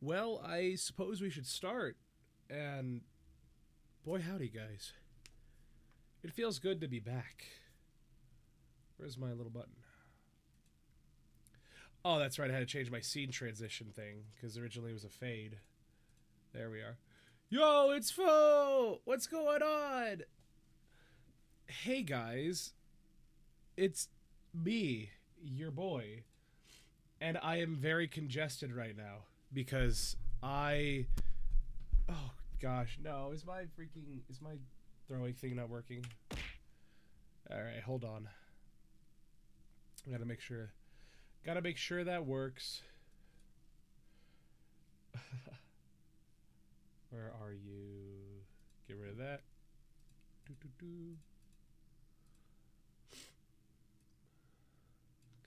Well, I suppose we should start. And boy, howdy, guys. It feels good to be back. Where's my little button? Oh, that's right. I had to change my scene transition thing because originally it was a fade. There we are. Yo, it's Fo! What's going on? Hey, guys. It's me, your boy. And I am very congested right now because I. Oh, gosh. No, Is my throwing thing not working? Alright, hold on. I gotta make sure. Gotta make sure that works. Where are you? Get rid of that. Doo -doo -doo.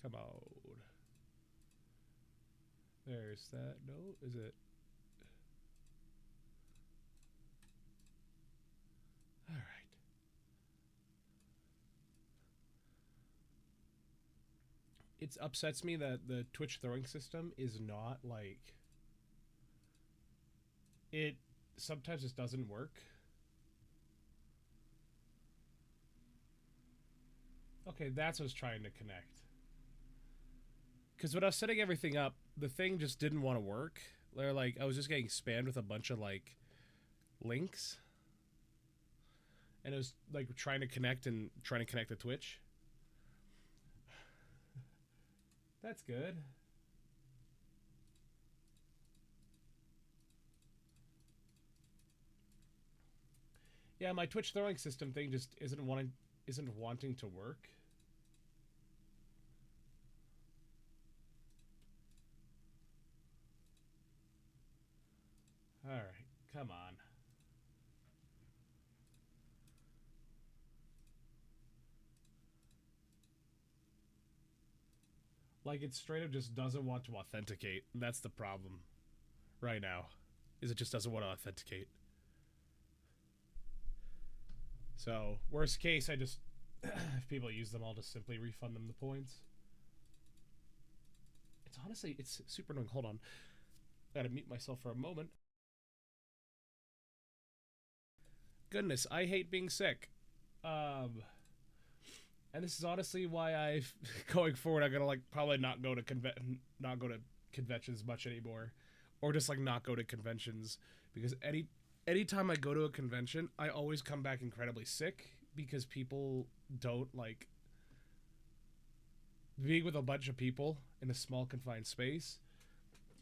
Come on. There's that. No, is it? Alright. It upsets me that the Twitch throwing system is not like. It sometimes just doesn't work. Okay, that's what I was trying to connect. Because when I was setting everything up, the thing just didn't want to work. They're like, I was just getting spammed with a bunch of like links, and it was like trying to connect to Twitch. That's good. Yeah, my Twitch throwing system thing just isn't wanting to work. All right, come on. Like it straight up just doesn't want to authenticate. That's the problem right now. Is it just doesn't want to authenticate. So, worst case, I just if people use them, I'll just simply refund them the points. It's super annoying. Hold on. Gotta mute myself for a moment. Goodness, I hate being sick. And this is honestly why I've going forward I'm gonna like probably not go to conventions much anymore, or just like not go to conventions because anytime I go to a convention, I always come back incredibly sick because people don't like being with a bunch of people in a small confined space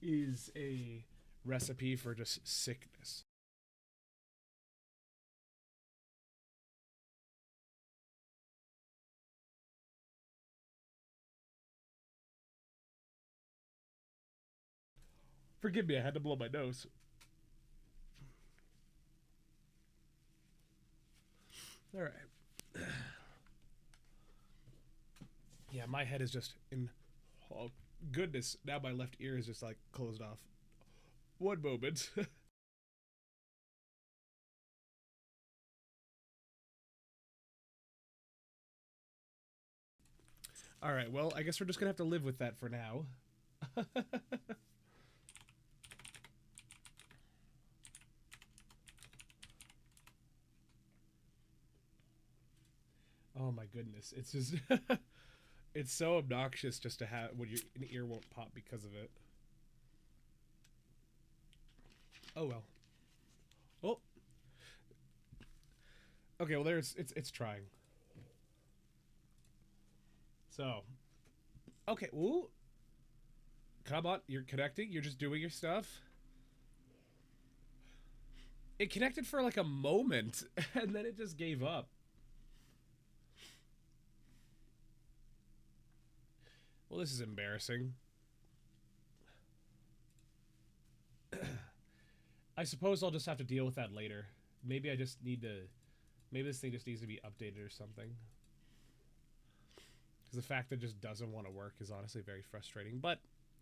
is a recipe for just sickness. Forgive me, I had to blow my nose. All right. Yeah, my head is just in. Oh goodness! Now my left ear is just like closed off. One moment. All right. Well, I guess we're just gonna have to live with that for now. Oh my goodness! It's just. It's so obnoxious just to have when your an ear won't pop because of it. Oh well. Oh. Okay. Well, there's it's trying. So. Okay. Ooh. Come on. You're connecting. You're just doing your stuff. It connected for like a moment, and then it just gave up. Well, this is embarrassing. I suppose I'll just have to deal with that later. Maybe I just need to. Maybe this thing just needs to be updated or something. Because the fact that it just doesn't want to work is honestly very frustrating. But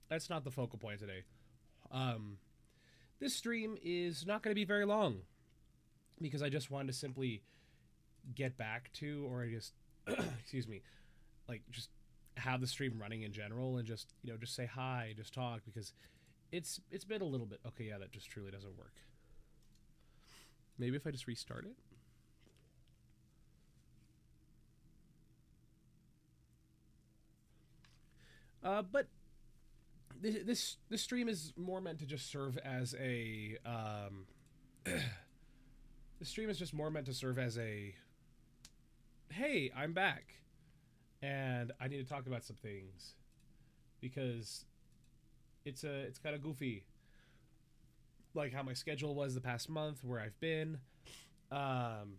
that's not the focal point today. Um, this stream is not going to be very long because I just wanted to simply get back to, or I just, excuse me, like just have the stream running in general and just just say hi, just talk because It's been a little bit. Okay, yeah, that just truly doesn't work. Maybe if I just restart it. But this stream is more meant to just serve as a the stream is just more meant to serve as a, hey, I'm back and I need to talk about some things because it's kind of goofy, like how my schedule was the past month, where I've been, and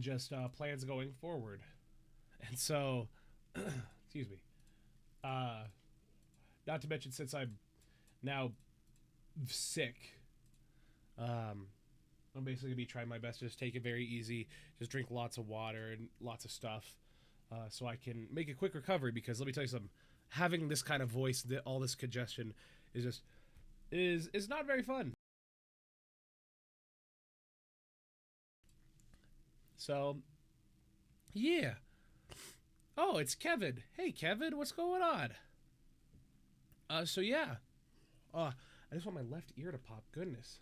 just plans going forward. And so, excuse me. Not to mention, since I'm now sick, I'm basically gonna be trying my best to just take it very easy, just drink lots of water and lots of stuff, so I can make a quick recovery. Because let me tell you something, having this kind of voice, all this congestion, is just is not very fun. So, yeah. Oh, it's Kevin. Hey, Kevin, what's going on? So yeah. I just want my left ear to pop. Goodness.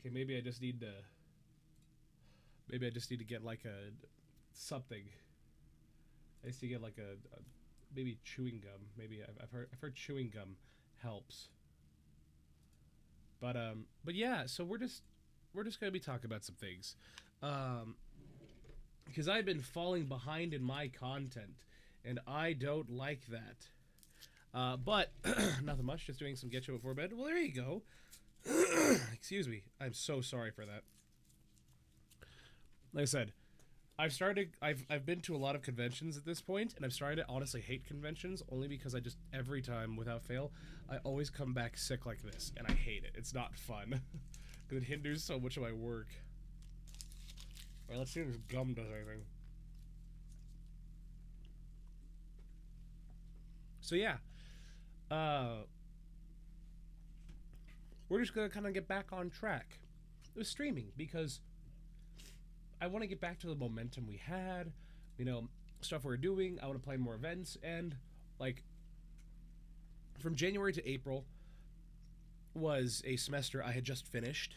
Okay, maybe I just need to. Maybe I just need to get like a something. I used to get like a maybe chewing gum. Maybe I've heard chewing gum helps. But yeah. So we're just gonna be talking about some things, because I've been falling behind in my content, and I don't like that. But nothing much. Just doing some get you before bed. Well, there you go. Excuse me. I'm so sorry for that. Like I said, I've been to a lot of conventions at this point, and I'm starting to honestly hate conventions, only because I just, every time without fail, I always come back sick like this, and I hate it. It's not fun because it hinders so much of my work. All right, let's see if this gum does anything. So yeah, we're just gonna kind of get back on track with streaming, because I want to get back to the momentum we had, stuff we're doing. I want to play more events, and like from January to April was a semester I had just finished,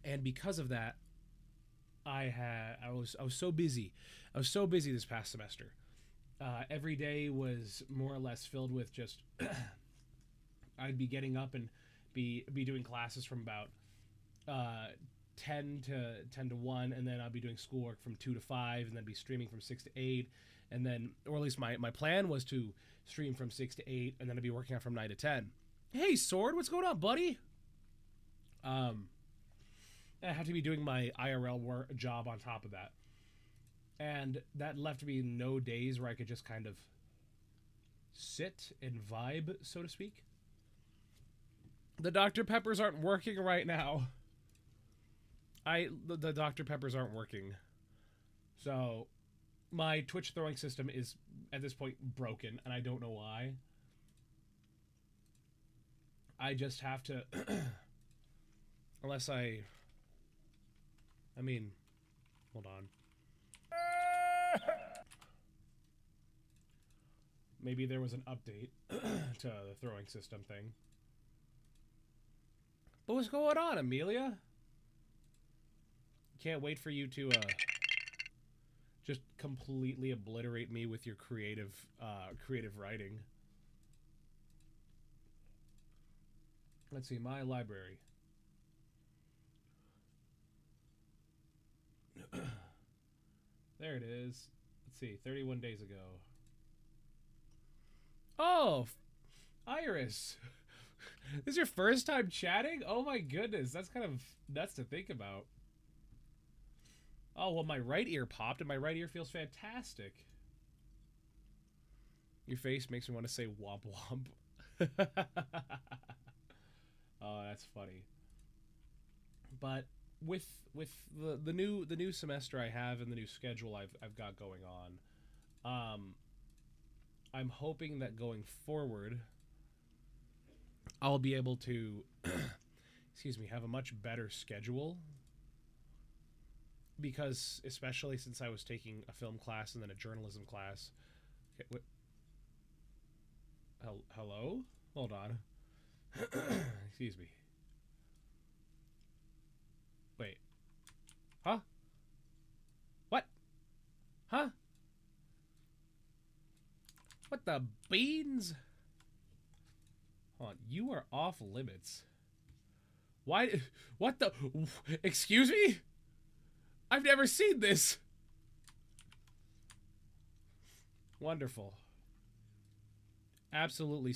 and because of that, I was so busy. I was so busy this past semester. Every day was more or less filled with just I'd be getting up and be doing classes from about 10 to 1, and then I'll be doing schoolwork from 2 to 5, and then be streaming from 6 to 8, and then, or at least my plan was to stream from 6 to 8, and then I'd be working out from 9 to 10. Hey, Sword, what's going on, buddy? I have to be doing my IRL job on top of that, and that left me no days where I could just kind of sit and vibe, so to speak. The Dr. Peppers aren't working right now. The Dr. Peppers aren't working. So my Twitch throwing system is at this point broken, and I don't know why. I just have to unless I mean, hold on. Maybe there was an update to the throwing system thing. But what's going on, Amelia? Can't wait for you to just completely obliterate me with your creative writing. Let's see, my library. There it is. Let's see, 31 days ago. Oh, Iris. This is your first time chatting? Oh my goodness, that's kind of nuts to think about. Oh, well, my right ear popped, and my right ear feels fantastic. Your face makes me want to say womp womp. Oh, that's funny. But with the new semester I have and the new schedule I've got going on, I'm hoping that going forward, I'll be able to excuse me, have a much better schedule, because especially since I was taking a film class and then a journalism class. Okay, what? Hello? Hold on. Excuse me. Wait. Huh? What? Huh? What the beans? Hold on. You are off limits. Why? What the? Excuse me? I've never seen this. Wonderful. Absolutely.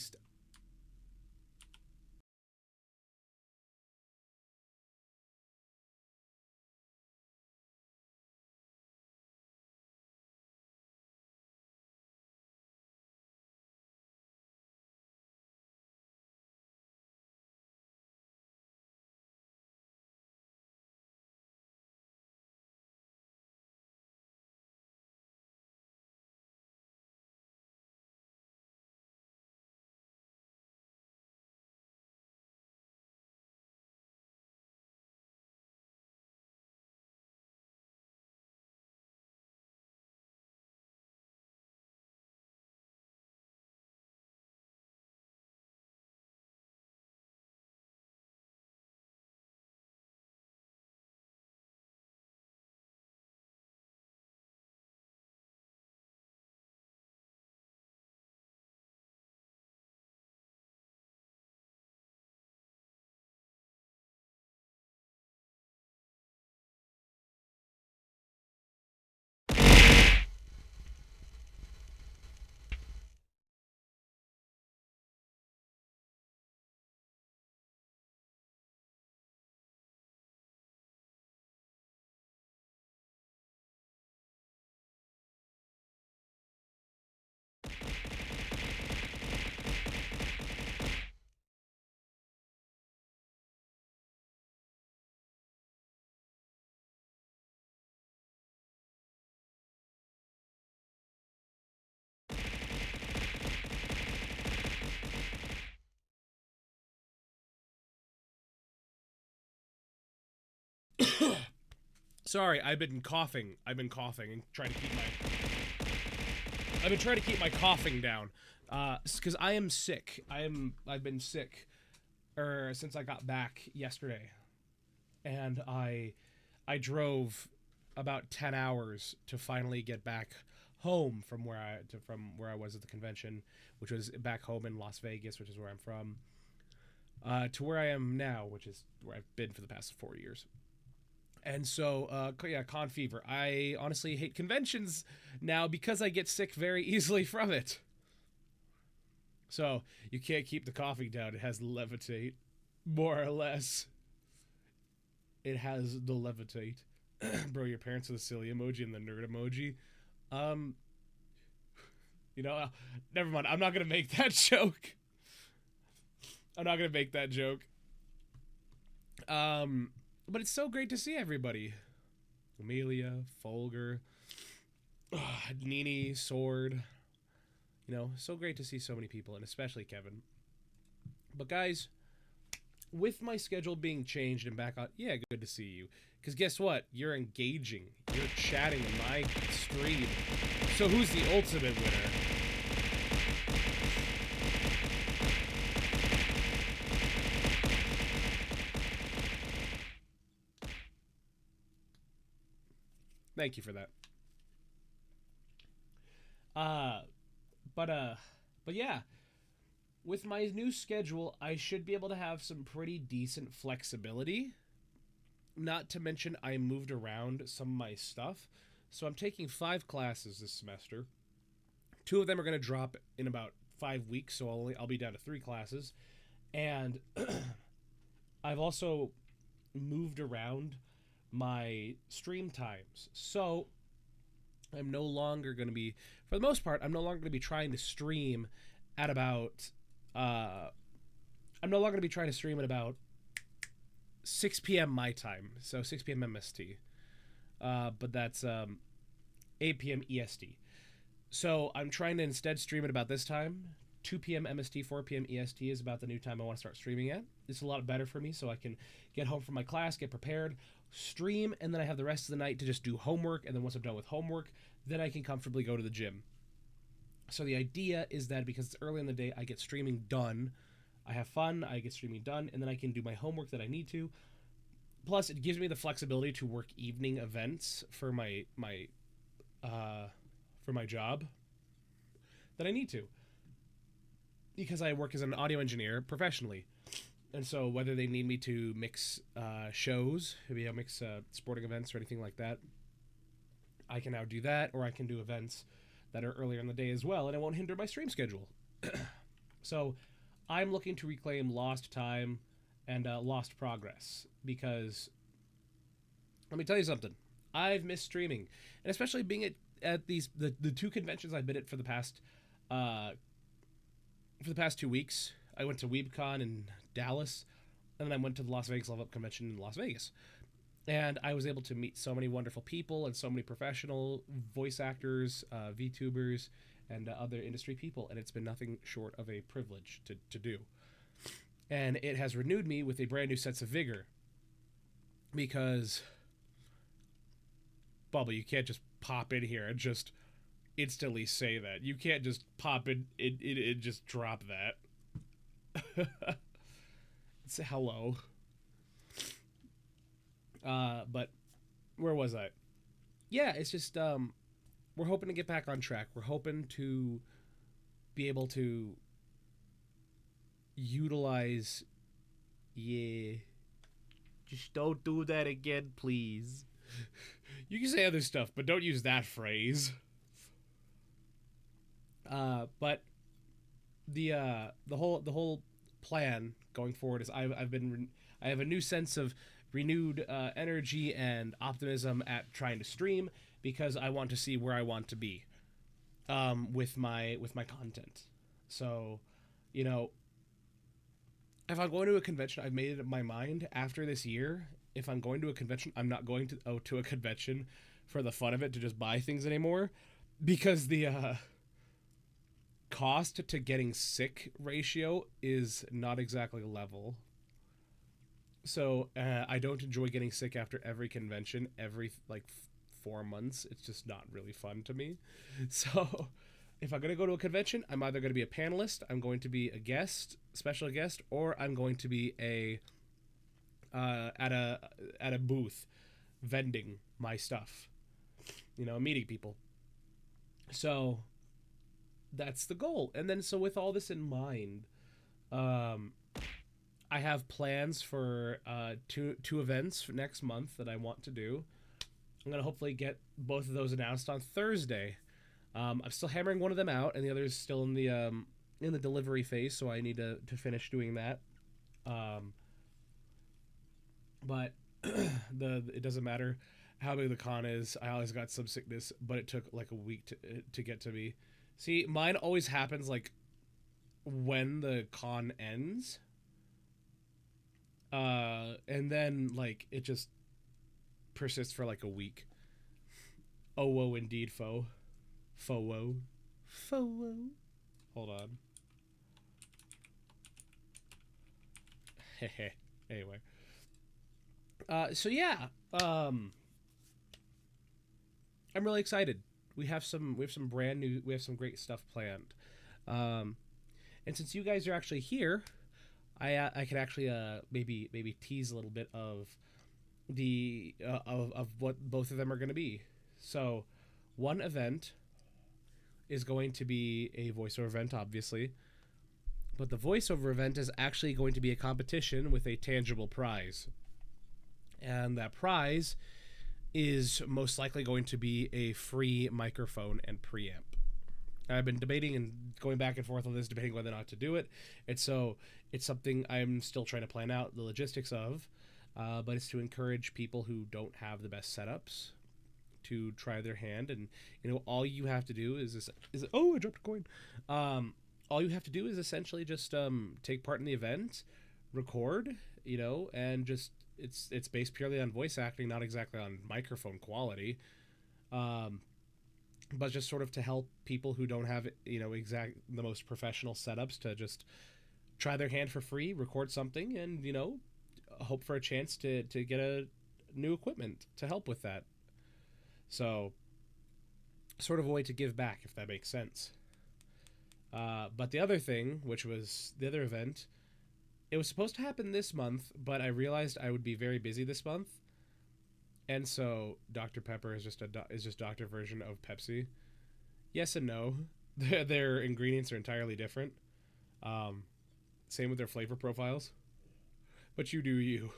Sorry, I've been coughing. I've been coughing and trying to keep my. I've been trying to keep my coughing down, because I am sick. I've been sick, since I got back yesterday, and I drove about 10 hours to finally get back home from where I was at the convention, which was back home in Las Vegas, which is where I'm from, to where I am now, which is where I've been for the past 4 years. And so, yeah, con fever. I honestly hate conventions now because I get sick very easily from it. So, you can't keep the coughing down. It has the levitate, more or less. It has the levitate. Bro, your parents are the silly emoji and the nerd emoji. You know, never mind. I'm not going to make that joke. I'm not going to make that joke. But it's so great to see everybody. Amelia, Folger, Nini, Sword. You know, so great to see so many people, and especially Kevin. But guys, with my schedule being changed and back on, yeah, good to see you. Because guess what? You're engaging. You're chatting in my stream. So who's the ultimate winner? Thank you for that. But yeah, with my new schedule, I should be able to have some pretty decent flexibility. Not to mention, I moved around some of my stuff. So I'm taking 5 classes this semester. 2 of them are going to drop in about 5 weeks, so I'll be down to 3 classes. And I've also moved around my stream times. So I'm no longer going to be, for the most part, I'm no longer going to be trying to stream at about, I'm no longer going to be trying to stream at about 6 p.m. my time. So 6 p.m. MST. But that's 8 p.m. EST. So I'm trying to instead stream at about this time 2 p.m. MST, 4 p.m. EST is about the new time I want to start streaming at. It's a lot better for me, so I can get home from my class, get prepared, stream, and then I have the rest of the night to just do homework. And then once I'm done with homework, then I can comfortably go to the gym. So the idea is that because it's early in the day, I get streaming done. I have fun, I get streaming done, and then I can do my homework that I need to. Plus, it gives me the flexibility to work evening events for my job that I need to, because I work as an audio engineer professionally. And so whether they need me to mix shows, maybe I'll mix sporting events or anything like that, I can now do that, or I can do events that are earlier in the day as well, and it won't hinder my stream schedule. So I'm looking to reclaim lost time and lost progress, because let me tell you something. I've missed streaming, and especially being at these the 2 conventions I've been at for the past 2 weeks. I went to WeebCon in Dallas, and then I went to the Las Vegas Level Up Convention in Las Vegas. And I was able to meet so many wonderful people and so many professional voice actors, VTubers, and other industry people, and it's been nothing short of a privilege to do. And it has renewed me with a brand new sense of vigor, because, Bubba, you can't just pop in here and just instantly say that. You can't just pop in and just drop that. Say hello. But where was I? Yeah, it's just we're hoping to get back on track. We're hoping to be able to utilize. Yeah, just don't do that again, please. You can say other stuff, but don't use that phrase. But the whole plan going forward is I have a new sense of renewed energy and optimism at trying to stream, because I want to see where I want to be with my content. So, if I'm going to a convention, I've made it up my mind after this year. If I'm going to a convention, I'm not going to a convention for the fun of it to just buy things anymore, because the cost to getting sick ratio is not exactly level. So I don't enjoy getting sick after every convention, every 4 months. It's just not really fun to me. So if I'm going to go to a convention, I'm either going to be a panelist, I'm going to be a guest, special guest, or I'm going to be at a booth vending my stuff, meeting people. So that's the goal. And then, so with all this in mind, I have plans for two events for next month that I want to do. I'm going to hopefully get both of those announced on Thursday. I'm still hammering one of them out, and the other is still in the delivery phase, so I need to finish doing that. But it doesn't matter how big the con is. I always got some sickness, but it took like a week to get to me. See, mine always happens when the con ends. And then it just persists for a week. Oh, woe indeed, foe. Foe-woe. Foe-woe. Hold on. Heh. Anyway. So yeah. I'm really excited. We have some great stuff planned. And since you guys are actually here, I could actually maybe tease a little bit of of what both of them are going to be. So, one event is going to be a voiceover event, obviously, but the voiceover event is actually going to be a competition with a tangible prize, and that prize is most likely going to be a free microphone and preamp. I've been debating and going back and forth on this, debating whether or not to do it. It's something I'm still trying to plan out the logistics of, but it's to encourage people who don't have the best setups to try their hand. And all you have to do is oh, I dropped a coin. All you have to do is essentially just take part in the event, record, and just it's based purely on voice acting, not exactly on microphone quality. but just sort of to help people who don't have, the most professional setups to just try their hand for free, record something, and, hope for a chance to get a new equipment to help with that. So, sort of a way to give back, if that makes sense. But the other thing, which was the other event, it was supposed to happen this month, but I realized I would be very busy this month, and so Dr. Pepper is just Dr. version of Pepsi. Yes and no. Their ingredients are entirely different. Same with their flavor profiles. But you do you.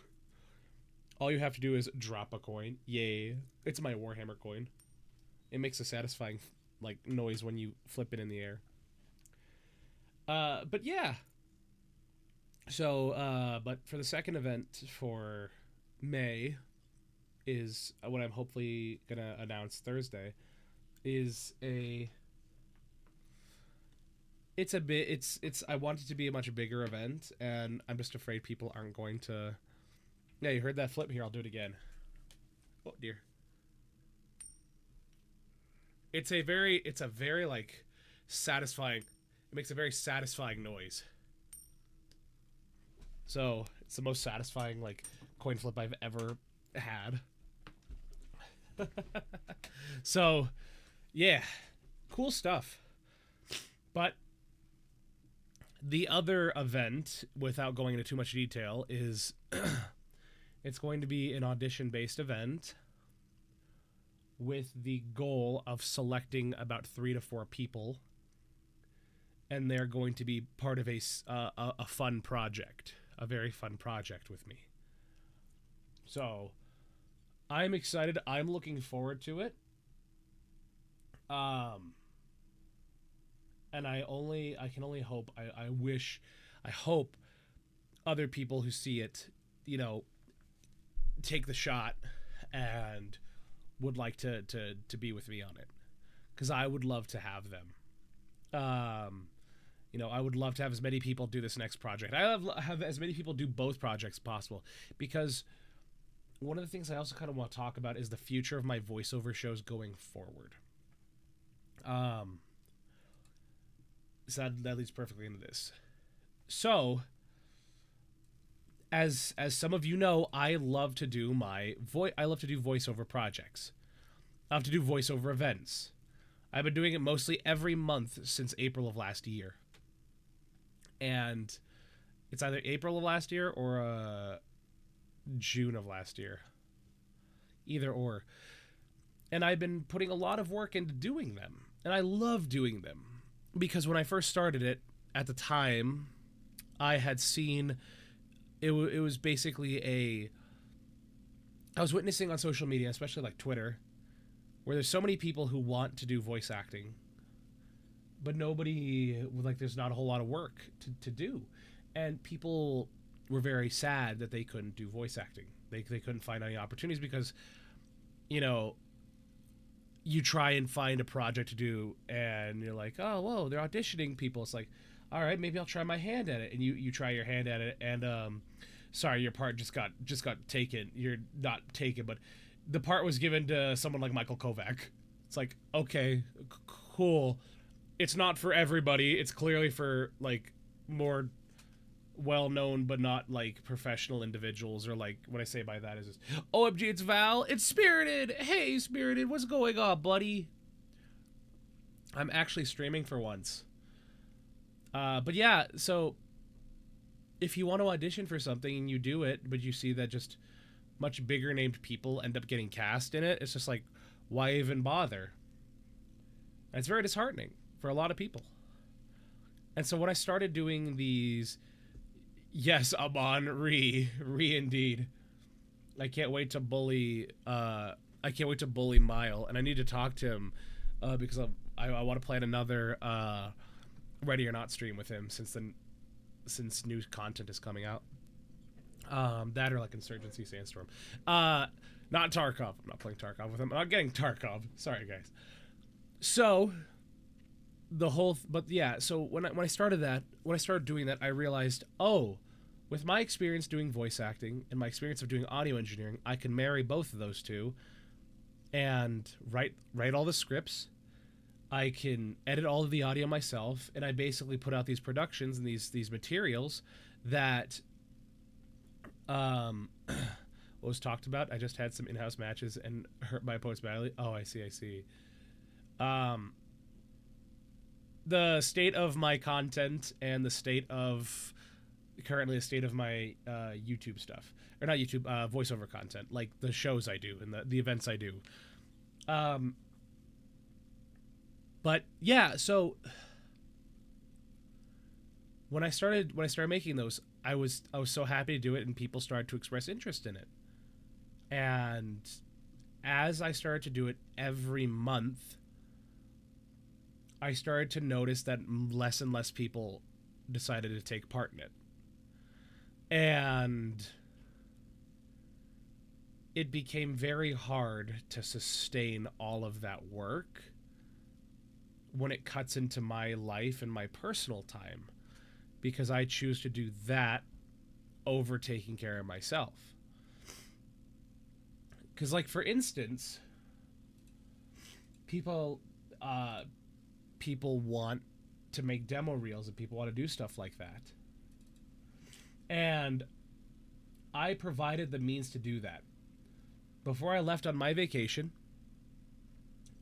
All you have to do is drop a coin. Yay. It's my Warhammer coin. It makes a satisfying noise when you flip it in the air. But yeah. So, but for the second event for May is what I'm hopefully gonna announce Thursday is I want it to be a much bigger event, and I'm just afraid people aren't going to. Yeah, you heard that flip. Here, I'll do it again. Oh dear. It's a very satisfying. It makes a very satisfying noise. So it's the most satisfying coin flip I've ever had. So, yeah, cool stuff. But the other event, without going into too much detail, is it's going to be an audition-based event with the goal of selecting about 3 to 4 people, and they're going to be part of a fun project, a very fun project with me. So, I'm excited. I'm looking forward to it. And I can only hope. I hope other people who see it, take the shot and would like to be with me on it, because I would love to have them. I would love to have as many people do this next project. I have as many people do both projects possible, because one of the things I also kind of want to talk about is the future of my voiceover shows going forward. So that leads perfectly into this. So, as some of you know, I love to do voiceover projects. I love to do voiceover events. I've been doing it mostly every month since April of last year. And it's either April of last year or June of last year. Either or. And I've been putting a lot of work into doing them. And I love doing them. Because when I first started it, at the time, I had seen... It was basically I was witnessing on social media, especially like Twitter, where there's so many people who want to do voice acting, but nobody, there's not a whole lot of work to do. And people were very sad that they couldn't do voice acting. They couldn't find any opportunities because, you try and find a project to do and you're like, oh, whoa, they're auditioning people. It's like, all right, maybe I'll try my hand at it. And you try your hand at it, and sorry, your part just got taken. You're not taken, but the part was given to someone like Michael Kovac. It's like, okay, cool. It's not for everybody. It's clearly for more well-known but not professional individuals, or what I say by that is, OMG, it's Val. It's Spirited. Hey, Spirited, what's going on, buddy? I'm actually streaming for once. But yeah, so if you want to audition for something and you do it, but you see that just much bigger named people end up getting cast in it, it's just like, why even bother? And it's very disheartening for a lot of people. And so when I started doing these, yes, I'm on re indeed. I can't wait to bully Mile, and I need to talk to him because I want to plan another Ready or Not stream with him since new content is coming out. That or Insurgency Sandstorm. Not Tarkov. I'm not playing Tarkov with him. I'm not getting Tarkov. Sorry, guys. So so when I started doing that, I realized, with my experience doing voice acting and my experience of doing audio engineering, I can marry both of those two and write all the scripts I can edit all of the audio myself, and I basically put out these productions and these materials that what was talked about. I just had some in-house matches and hurt my opponents badly. Oh, I see. The state of my content and the state of currently the state of my YouTube stuff, or not YouTube, voiceover content, like the shows I do and the events I do. But yeah, so when I started making those, I was so happy to do it, and people started to express interest in it. And as I started to do it every month, I started to notice that less and less people decided to take part in it. And it became very hard to sustain all of that work when it cuts into my life and my personal time, because I choose to do that over taking care of myself. Because, like, for instance, people want to make demo reels, and people want to do stuff like that. And I provided the means to do that. Before I left on my vacation,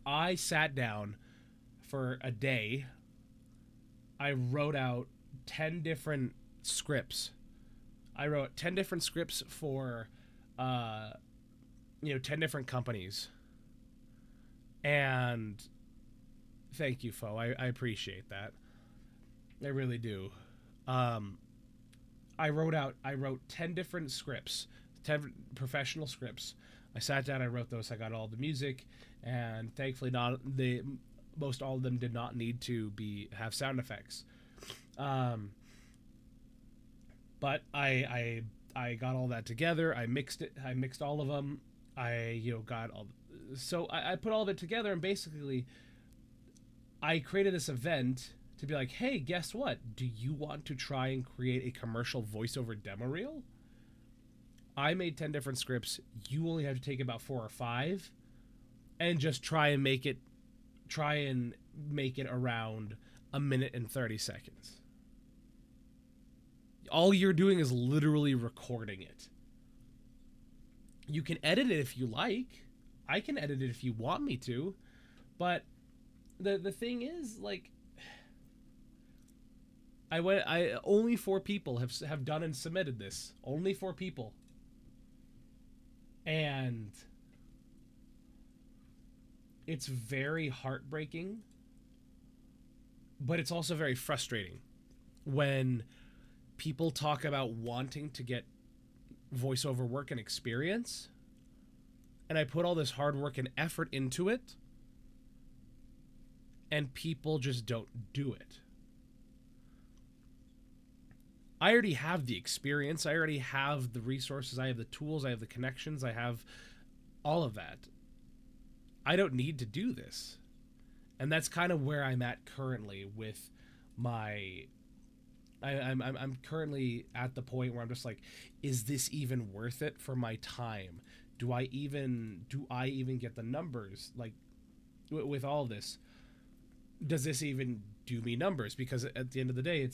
I sat down for a day. I wrote out 10 different scripts. I wrote 10 different scripts for 10 different companies. And thank you, Fo. I appreciate that. I really do. I wrote 10 different scripts, 10 professional scripts. I sat down, I wrote those, I got all the music, and thankfully most all of them did not need to have sound effects. But I got all that together. I mixed all of them. So I put all of it together, and basically I created this event to be like, hey, guess what? Do you want to try and create a commercial voiceover demo reel? I made 10 different scripts. You only have to take about 4 or 5 and just try and make it around 1 minute and 30 seconds. All you're doing is literally recording it. You can edit it if you like. I can edit it if you want me to. But the thing is, like, only 4 people have done and submitted this. Only 4 people. And it's very heartbreaking, but it's also very frustrating when people talk about wanting to get voiceover work and experience, and I put all this hard work and effort into it, and people just don't do it. I already have the experience. I already have the resources. I have the tools. I have the connections. I have all of that. I don't need to do this. And that's kind of where I'm at currently with my... I'm currently at the point where I'm just like, is this even worth it for my time? Do I even get the numbers? Like, with all this, does this even do me numbers? Because at the end of the day,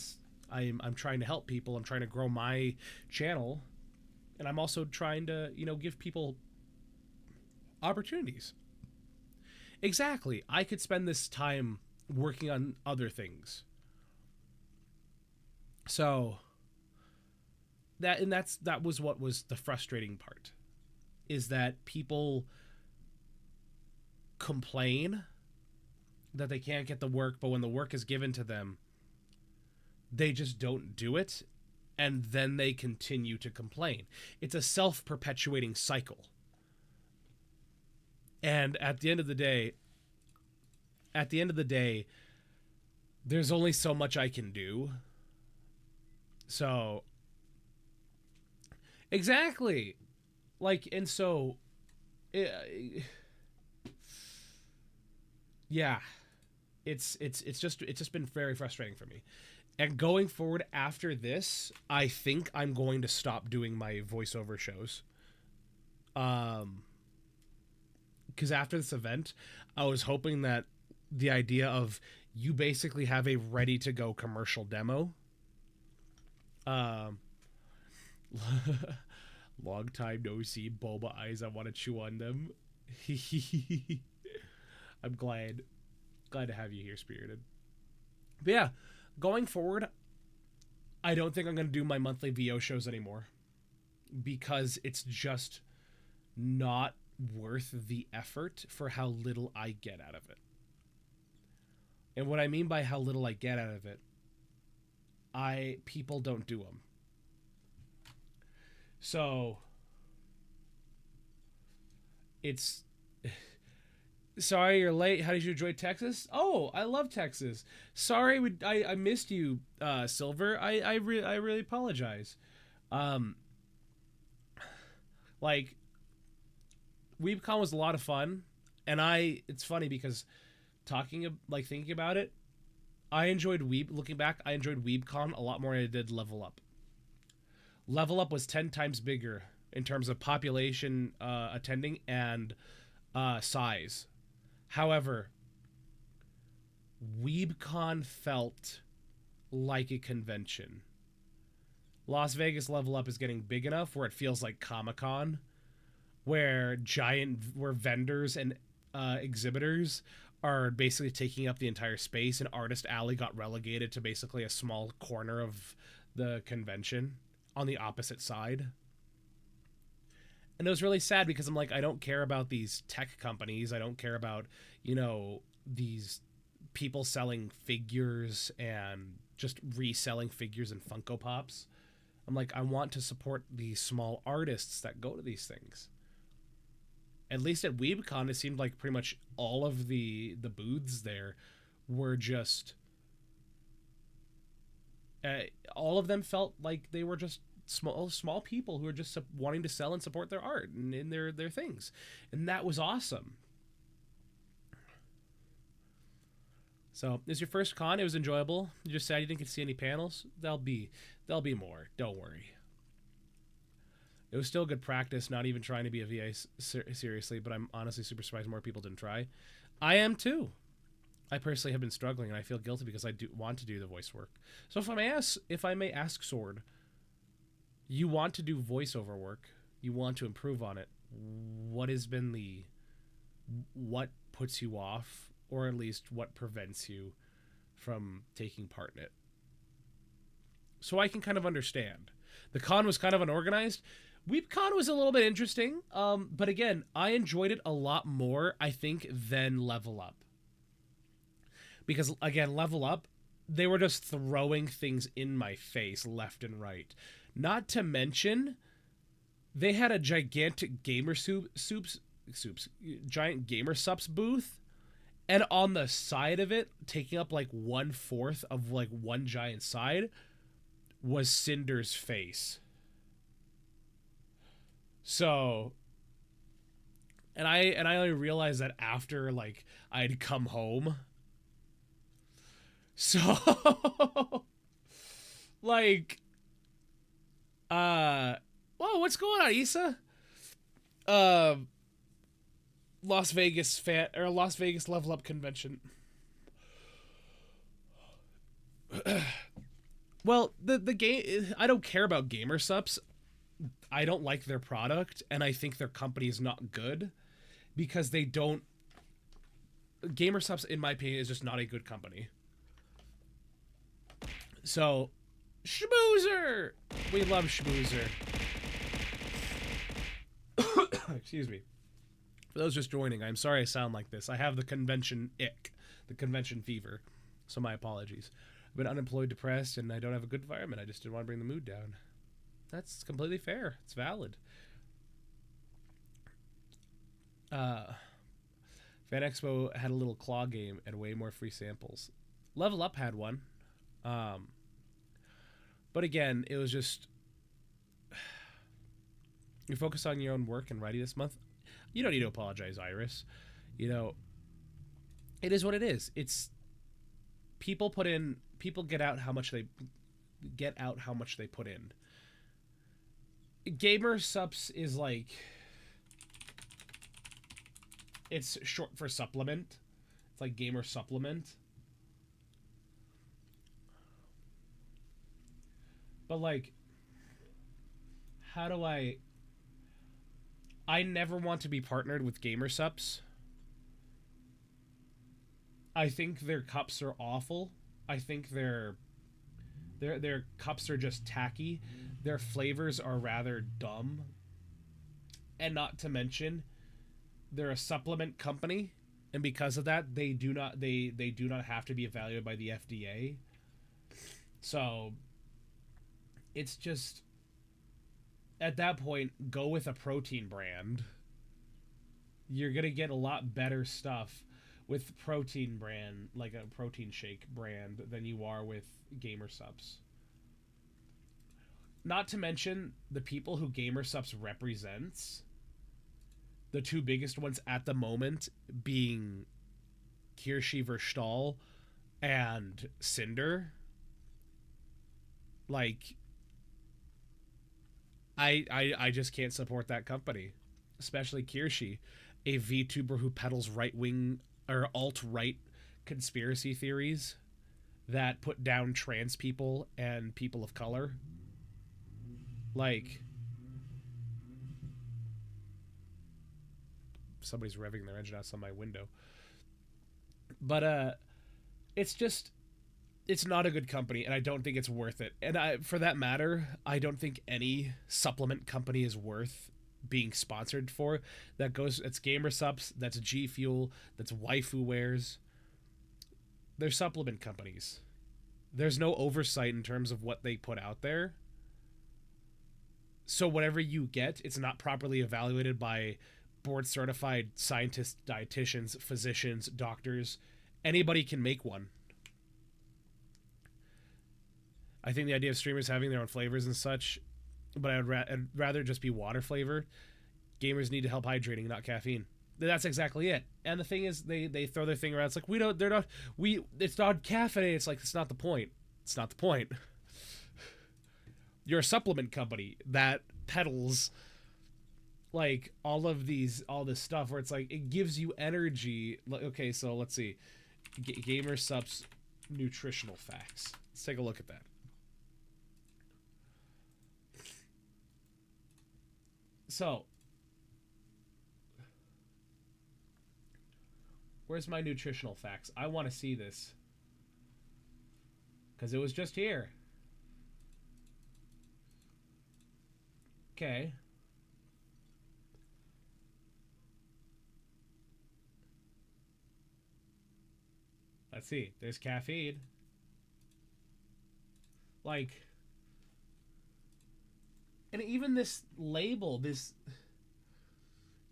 I'm trying to help people. I'm trying to grow my channel, and I'm also trying to, give people opportunities. Exactly. I could spend this time working on other things. So that was what was the frustrating part, is that people complain that they can't get the work, but when the work is given to them, they just don't do it, and then they continue to complain. It's a self-perpetuating cycle. And at the end of the day, there's only so much I can do. So, exactly. Like, and so, yeah, it's just been very frustrating for me. And going forward after this, I think I'm going to stop doing my voiceover shows. Because after this event, I was hoping that the idea of you basically have a ready to go commercial demo. Um, long time no see, boba eyes. I want to chew on them. I'm glad to have you here, Spirited. But yeah, going forward, I don't think I'm going to do my monthly VO shows anymore because it's just not worth the effort for how little I get out of it. And what I mean by how little I get out of it, people don't do them. So it's sorry you're late. How did you enjoy Texas? Oh, I love Texas. Sorry I missed you, Silver. I really apologize. Like WeebCon was a lot of fun, and it's funny because thinking about it, I enjoyed looking back, I enjoyed WeebCon a lot more than I did Level Up. Level Up was 10 times bigger in terms of population attending and size. However, WeebCon felt like a convention. Las Vegas Level Up is getting big enough where it feels like Comic-Con, where vendors and exhibitors are basically taking up the entire space, and Artist Alley got relegated to basically a small corner of the convention on the opposite side. And it was really sad because I'm like, I don't care about these tech companies. I don't care about, these people selling figures and just reselling figures and Funko Pops. I'm like, I want to support these small artists that go to these things. At least at WeebCon, it seemed like pretty much all of the booths there were just... all of them felt like they were just small people who were just wanting to sell and support their art and in their things. And that was awesome. So, this is your first con. It was enjoyable. You just sad you didn't get to see any panels. There'll be more. Don't worry. It was still good practice, not even trying to be a VA seriously, but I'm honestly super surprised more people didn't try. I am too. I personally have been struggling, and I feel guilty because I do want to do the voice work. So if I may ask Sword, you want to do voiceover work, you want to improve on it, what puts you off, or at least what prevents you from taking part in it? So I can kind of understand. The con was kind of unorganized. WeebCon was a little bit interesting, but again, I enjoyed it a lot more, I think, than Level Up. Because, again, Level Up, they were just throwing things in my face left and right. Not to mention, they had a gigantic giant Gamer Sups booth, and on the side of it, taking up like 1/4 of like one giant side, was Cinder's face. So, and I only realized that after like I'd come home. So, like, whoa, what's going on, Issa? Las Vegas Level Up convention. Well, the game, I don't care about Gamer Sups. I don't like their product, and I think their company is not good because they don't... Gamer Sups, in my opinion, is just not a good company. So, Schmoozer! We love Schmoozer. Excuse me. For those just joining, I'm sorry I sound like this. I have the convention ick, the convention fever. So my apologies. I've been unemployed, depressed, and I don't have a good environment. I just didn't want to bring the mood down. That's completely fair. It's valid. Fan Expo had a little claw game and way more free samples. Level Up had one. But again, it was just... You focus on your own work and writing this month. You don't need to apologize, Iris. It is what it is. It's... People get out how much they put in. Gamer Sups is like... It's short for supplement. It's It's like gamer supplement. But like, how do I never want to be partnered with gamer subs. I think their cups are awful. I think their cups are just tacky. Their flavors are rather dumb. And not to mention, they're a supplement company, and because of that, they do not have to be evaluated by the FDA. So it's just, at that point, go with a protein brand. You're gonna get a lot better stuff with protein brand, like a protein shake brand, than you are with gamer subs. Not to mention the people who gamer subs represents. The two biggest ones at the moment being Kirshi Verstal and Cinder. Like, I just can't support that company, especially Kirshi, a VTuber who peddles right-wing or alt-right conspiracy theories that put down trans people and people of color. Like, somebody's revving their engine outside my window. But it's just, it's not a good company, and I don't think it's worth it. And for that matter, I don't think any supplement company is worth being sponsored for. It's Gamer Subs, that's G Fuel, that's Waifu Wares. They're supplement companies. There's no oversight in terms of what they put out there. So whatever you get, it's not properly evaluated by board certified scientists, dietitians, physicians, doctors. Anybody can make one. I think the idea of streamers having their own flavors and such, but I'd rather just be water flavor. Gamers need to help hydrating, not caffeine. That's exactly it. And the thing is, they throw their thing around. It's like, it's not caffeine. It's like, it's not the point. It's not the point. You're a supplement company that peddles like all this stuff where it's like, it gives you energy. Okay, so let's see. Gamer Subs nutritional facts. Let's take a look at that. So, where's my nutritional facts? I want to see this, because it was just here. Okay. Let's see. There's caffeine. Like, and even this label,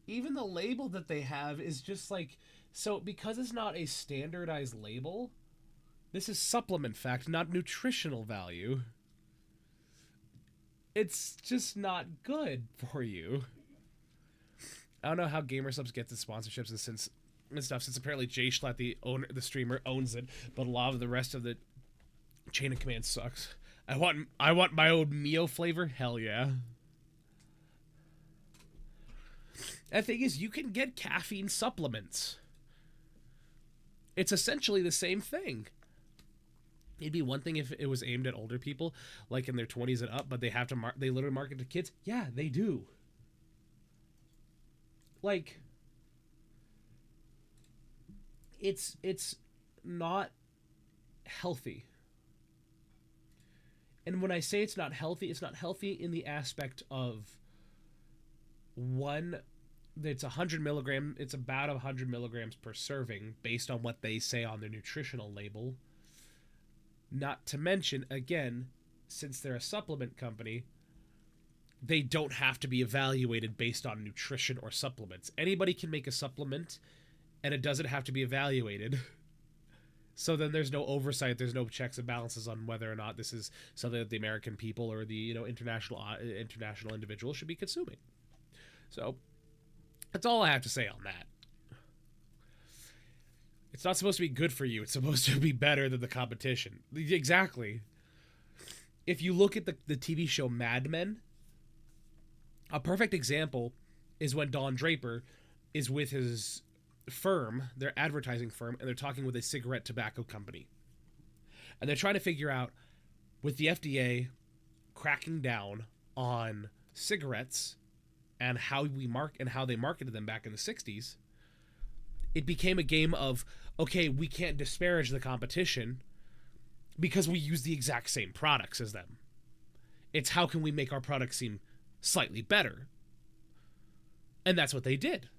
even the label that they have is just like, so because it's not a standardized label, this is supplement fact, not nutritional value. It's just not good for you. I don't know how Gamer Subs gets the sponsorships and stuff, since apparently Jay Schlatt, the streamer, owns it, but a lot of the rest of the chain of command sucks. I want my own Mio flavor. Hell yeah. The thing is, you can get caffeine supplements. It's essentially the same thing. It'd be one thing if it was aimed at older people, like in their 20s and up, but they have to they literally market to kids. Yeah, they do. Like, it's not healthy. And when I say it's not healthy in the aspect of, one, it's 100 milligram. It's about 100 milligrams per serving based on what they say on their nutritional label. Not to mention, again, since they're a supplement company, they don't have to be evaluated based on nutrition or supplements. Anybody can make a supplement, and it doesn't have to be evaluated. So then there's no oversight, there's no checks and balances on whether or not this is something that the American people or the international individuals should be consuming. So that's all I have to say on that. It's not supposed to be good for you. It's supposed to be better than the competition. Exactly. If you look at the TV show Mad Men, a perfect example is when Don Draper is with his firm, their advertising firm, and they're talking with a cigarette tobacco company. And they're trying to figure out, with the FDA cracking down on cigarettes and how they marketed them back in the 60s, it became a game of, okay, we can't disparage the competition because we use the exact same products as them. It's how can we make our products seem slightly better? And that's what they did.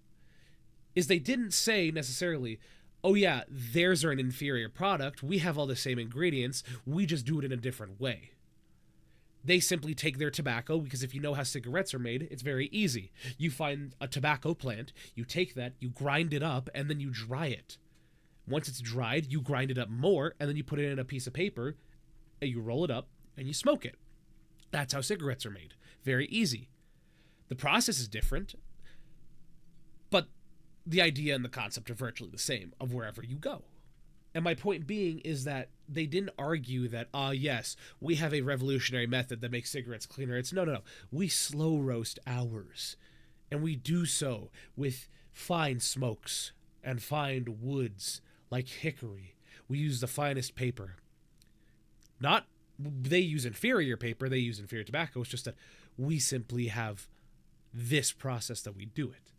Is they didn't say necessarily, oh yeah, theirs are an inferior product, we have all the same ingredients, we just do it in a different way. They simply take their tobacco, because if you know how cigarettes are made, it's very easy. You find a tobacco plant, you take that, you grind it up, and then you dry it. Once it's dried, you grind it up more, and then you put it in a piece of paper, and you roll it up, and you smoke it. That's how cigarettes are made. Very easy. The process is different, but the idea and the concept are virtually the same of wherever you go. And my point being is that they didn't argue that, yes, we have a revolutionary method that makes cigarettes cleaner. It's no. We slow roast ours. And we do so with fine smokes and fine woods like hickory. We use the finest paper. Not they use inferior paper, they use inferior tobacco. It's just that we simply have this process that we do it.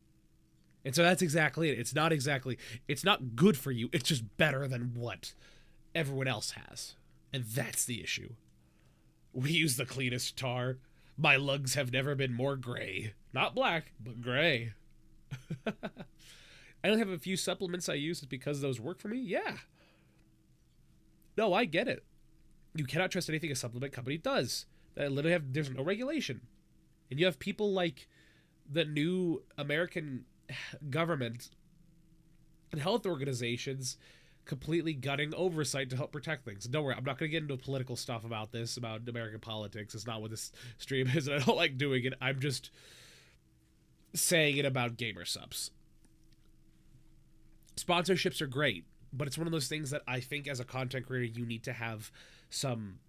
And so that's exactly it. It's not good for you. It's just better than what everyone else has. And that's the issue. We use the cleanest tar. My lungs have never been more gray. Not black, but gray. I only have a few supplements I use because those work for me. Yeah. No, I get it. You cannot trust anything a supplement company does. There's no regulation. And you have people like the new American government and health organizations completely gutting oversight to help protect things. Don't worry, I'm not going to get into political stuff about this, about American politics. It's not what this stream is, and I don't like doing it. I'm just saying it about gamer subs. Sponsorships are great, but it's one of those things that I think as a content creator you need to have some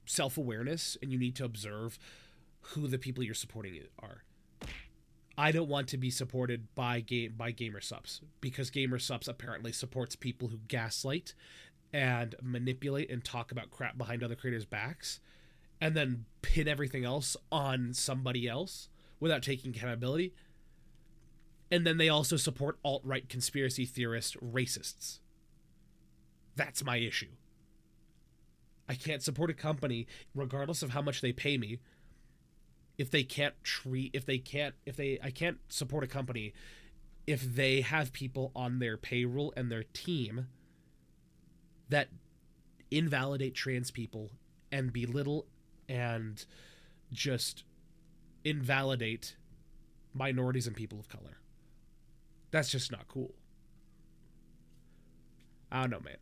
self-awareness, and you need to observe who the people you're supporting are. I don't want to be supported by gamer subs, because gamer subs apparently supports people who gaslight and manipulate and talk about crap behind other creators' backs, and then pin everything else on somebody else without taking accountability. And then they also support alt-right conspiracy theorist racists. That's my issue. I can't support a company, regardless of how much they pay me, I can't support a company if they have people on their payroll and their team that invalidate trans people and belittle and just invalidate minorities and people of color. That's just not cool. I don't know, man.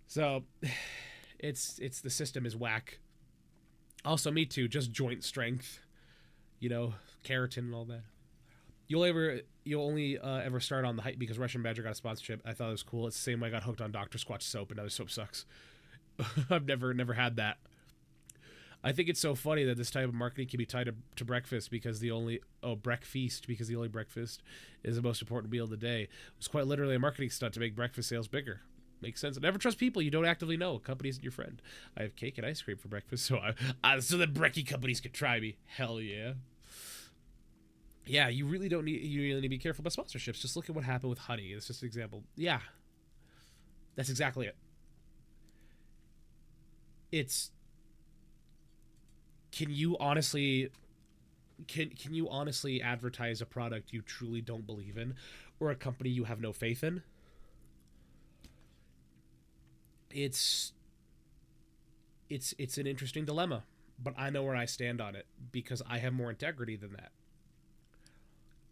So it's the system is whack. Also, me too, just joint strength, keratin and all that. You'll only ever start on the hype because Russian Badger got a sponsorship. I thought it was cool. It's the same way I got hooked on Dr. Squatch soap, and now the soap sucks. I've never had that. I think it's so funny that this type of marketing can be tied to breakfast because the only breakfast is the most important meal of the day. It was quite literally a marketing stunt to make breakfast sales bigger. Makes sense. Never trust people you don't actively know. Company isn't your friend. I have cake and ice cream for breakfast, so the brekkie companies could try me. Hell yeah. Yeah, you really need to be careful about sponsorships. Just look at what happened with honey. It's just an example. Yeah. That's exactly it. Can you honestly advertise a product you truly don't believe in, or a company you have no faith in? It's an interesting dilemma, but I know where I stand on it because I have more integrity than that.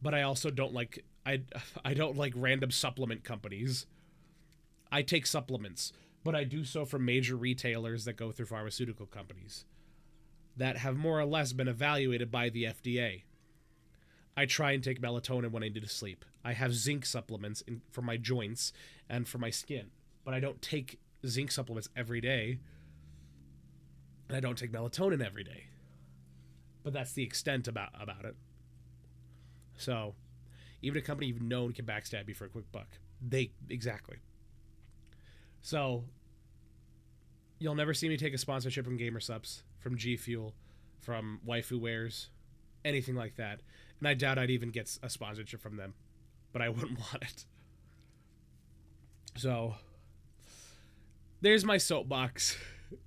But I also don't like I don't like random supplement companies. I take supplements, but I do so from major retailers that go through pharmaceutical companies that have more or less been evaluated by the FDA. I try and take melatonin when I need to sleep. I have zinc supplements for my joints and for my skin, but I don't take zinc supplements every day, and I don't take melatonin every day. But that's the extent about it. So even a company you've known can backstab you for a quick buck. Exactly. So you'll never see me take a sponsorship from GamerSups, from G Fuel, from Waifu Wares, anything like that. And I doubt I'd even get a sponsorship from them, but I wouldn't want it. So there's my soapbox,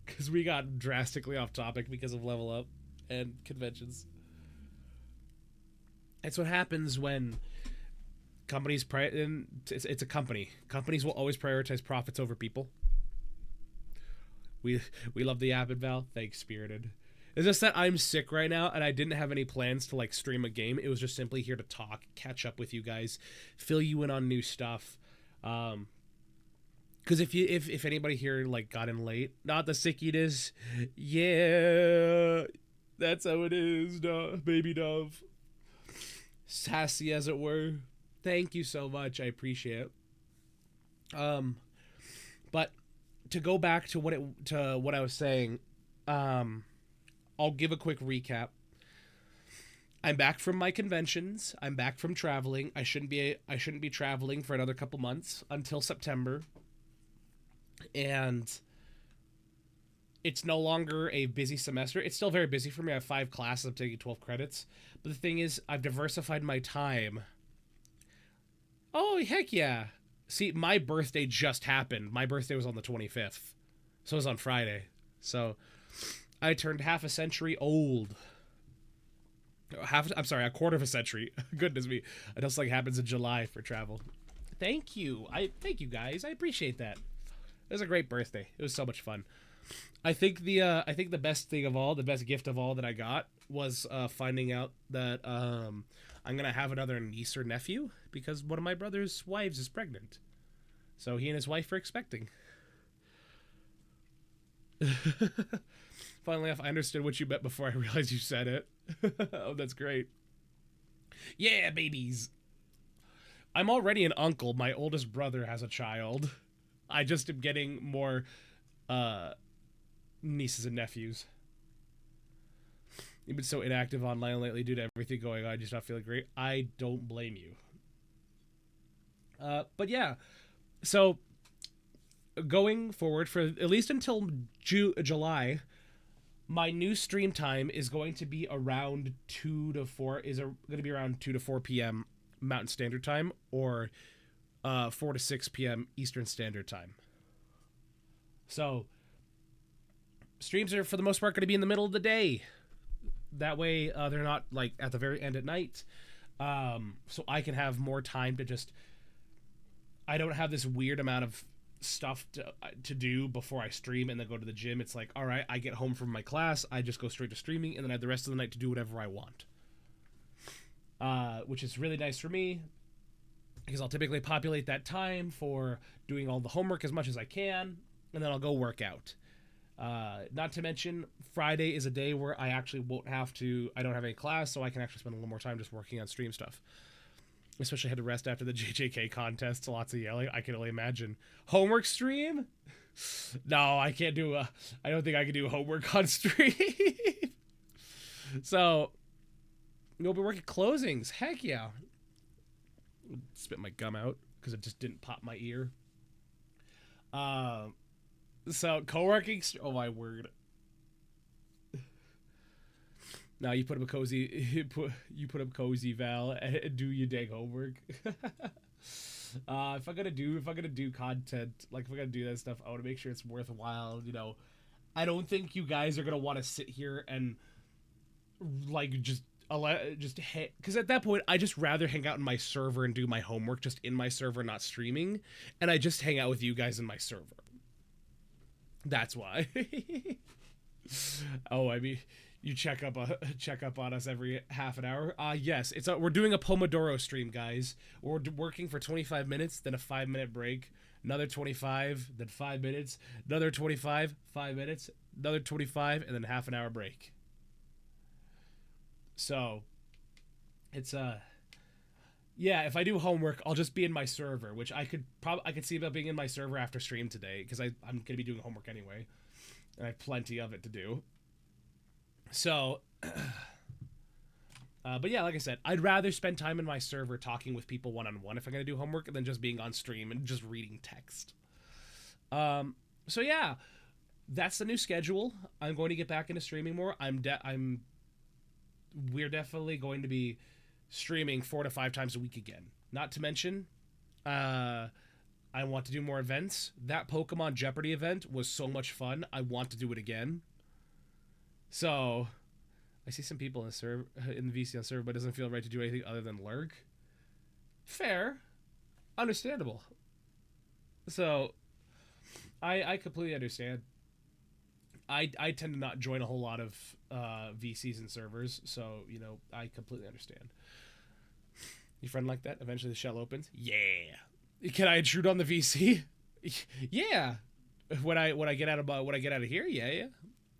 because we got drastically off topic because of Level Up and conventions. It's what happens when companies it's a company. Companies will always prioritize profits over people. We love the app and Val. Thanks, Spirited. It's just that I'm sick right now, and I didn't have any plans to like stream a game. It was just simply here to talk, catch up with you guys, fill you in on new stuff. Because if anybody here like got in late, not the sickiness, yeah, that's how it is, baby dove. Sassy as it were. Thank you so much. I appreciate it. But to go back to what I was saying, I'll give a quick recap. I'm back from my conventions. I'm back from traveling. I shouldn't be traveling for another couple months until September. And it's no longer a busy semester. It's still very busy for me. I have 5 classes. I'm taking 12 credits. But the thing is, I've diversified my time. Oh, heck yeah. See, my birthday just happened. My birthday was on the 25th. So it was on Friday. So I turned half a century old. I'm sorry, a quarter of a century. Goodness me. I know something happens in July for travel. Thank you. Thank you guys. I appreciate that. It was a great birthday. It was so much fun. I think the best thing of all, the best gift of all that I got was finding out that I'm gonna have another niece or nephew because one of my brother's wives is pregnant. So he and his wife are expecting. Finally enough, I understood what you meant before I realized you said it. Oh, that's great. Yeah, babies. I'm already an uncle. My oldest brother has a child. I just am getting more nieces and nephews. You've been so inactive online lately due to everything going on. Just not feeling great. I don't blame you. But yeah, so going forward for at least until July, my new stream time is going to be around 2 to 4. Going to be around 2 to 4 p.m. Mountain Standard Time, or 4 to 6 p.m. Eastern Standard Time. So streams are for the most part going to be in the middle of the day. That way they're not like at the very end at night. So I can have more time to just, I don't have this weird amount of stuff to do before I stream and then go to the gym. It's like, all right, I get home from my class, I just go straight to streaming, and then I have the rest of the night to do whatever I want. Which is really nice for me, because I'll typically populate that time for doing all the homework as much as I can, and then I'll go work out. Not to mention, Friday is a day where I actually I don't have any class, so I can actually spend a little more time just working on stream stuff. Especially had to rest after the JJK contest, lots of yelling. I can only imagine. Homework stream? No, I can't do I don't think I can do homework on stream. So, you'll be working closings. Heck yeah. Spit my gum out because it just didn't pop my ear. So, co-working... Oh, my word. Now you put up a cozy... You put up cozy, Val, and do your dang homework. If I'm gonna do content, like if I'm gonna do that stuff, I want to make sure it's worthwhile. You know, I don't think you guys are gonna want to sit here and like just because at that point I just rather hang out in my server and do my homework just in my server, not streaming, and I just hang out with you guys in my server. That's why. Oh, I mean, you check up on us every half an hour. Yes, we're doing a Pomodoro stream, guys. We're working for 25 minutes, then a 5-minute break, another 25, then 5 minutes, another 25, 5 minutes, another 25, and then half an hour break. So, it's yeah, if I do homework, I'll just be in my server, which I could see about being in my server after stream today, because I'm gonna be doing homework anyway, and I have plenty of it to do. So, But yeah, like I said, I'd rather spend time in my server talking with people one-on-one if I'm going to do homework than just being on stream and just reading text. So yeah, that's the new schedule. I'm going to get back into streaming more. We're definitely going to be streaming 4 to 5 times a week again. Not to mention, I want to do more events. That Pokemon Jeopardy event was so much fun. I want to do it again. So, I see some people in the VCN server, but it doesn't feel right to do anything other than lurk. Fair. Understandable. So, I completely understand. I tend to not join a whole lot of VCs and servers, so, you know, I completely understand. Your friend like that? Eventually the shell opens? Yeah. Can I intrude on the VC? Yeah. When I get out of here,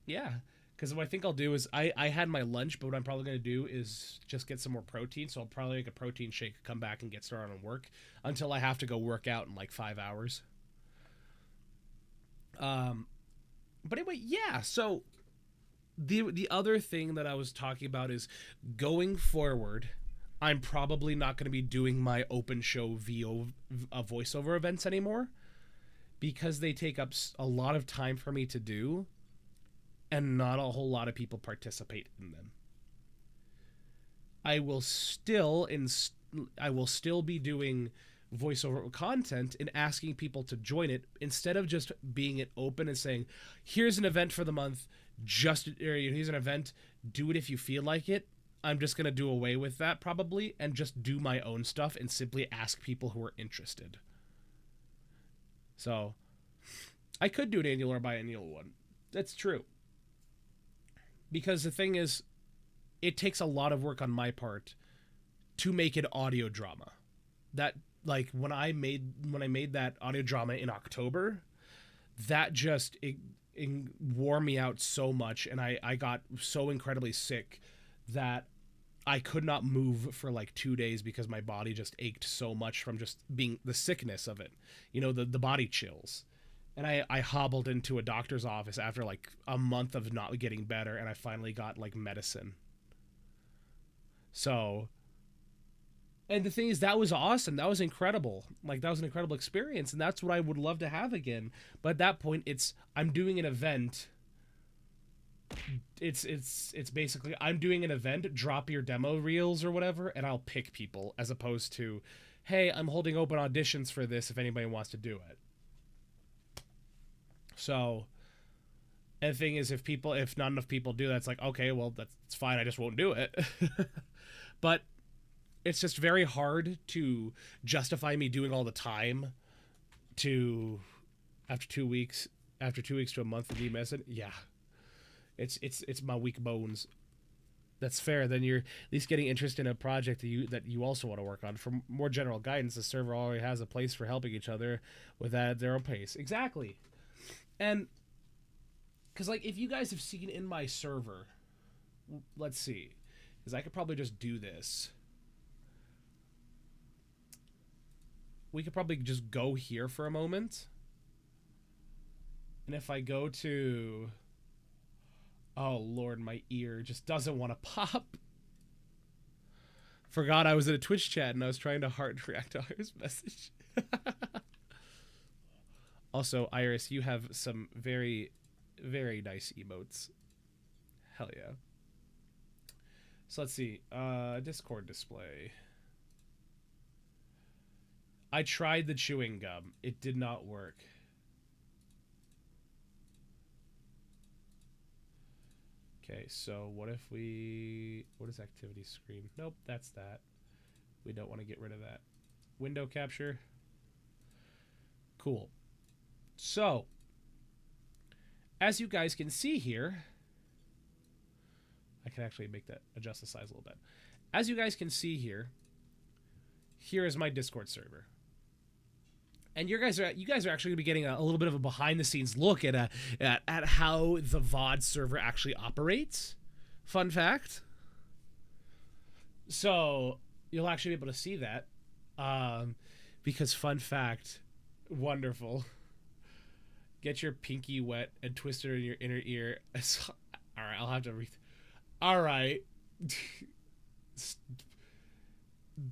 yeah. Because what I think I'll do is I had my lunch, but what I'm probably gonna do is just get some more protein. So I'll probably make a protein shake, come back and get started on work until I have to go work out in like 5 hours. But anyway, yeah. So the other thing that I was talking about is going forward, I'm probably not going to be doing my open show voiceover events anymore because they take up a lot of time for me to do and not a whole lot of people participate in them. I will still be doing voiceover content and asking people to join it instead of just being it open and saying, here's an event for the month, here's an event, do it if you feel like it. I'm just going to do away with that probably and just do my own stuff and simply ask people who are interested. So, I could do an annual or biannual one. That's true. Because the thing is, it takes a lot of work on my part to make an audio drama. That, like, when I made that audio drama in October, that just it wore me out so much, and I got so incredibly sick that I could not move for like 2 days because my body just ached so much from just being the sickness of it. You know, the body chills. And I hobbled into a doctor's office after like a month of not getting better, and I finally got like medicine. So, and the thing is, that was awesome. That was incredible. Like, that was an incredible experience, and that's what I would love to have again. But at that point, I'm doing an event. It's basically, I'm doing an event, drop your demo reels or whatever, and I'll pick people, as opposed to, hey, I'm holding open auditions for this if anybody wants to do it. So, and the thing is, if not enough people do that, it's like, okay, well, that's fine, I just won't do it. But it's just very hard to justify me doing all the time after 2 weeks to a month of DMSing. Yeah. It's my weak bones. That's fair. Then you're at least getting interest in a project that you also want to work on. For more general guidance, the server already has a place for helping each other with that at their own pace. Exactly. And because, like, if you guys have seen in my server, let's see, because I could probably just do this. We could probably just go here for a moment. And if I go to... Oh, Lord, my ear just doesn't want to pop. Forgot I was in a Twitch chat and I was trying to heart react to Iris' message. Also, Iris, you have some very, very nice emotes. Hell yeah. So let's see. Discord display. I tried the chewing gum. It did not work. Okay, so what if what is activity screen? Nope, that's that. We don't want to get rid of that. Window capture. Cool. So, as you guys can see here, I can actually adjust the size a little bit. As you guys can see here, here is my Discord server. And you guys are actually going to be getting a little bit of a behind the scenes look at how the VOD server actually operates. Fun fact. So you'll actually be able to see that, because fun fact, wonderful. Get your pinky wet and twist it in your inner ear. All right, I'll have to read. All right.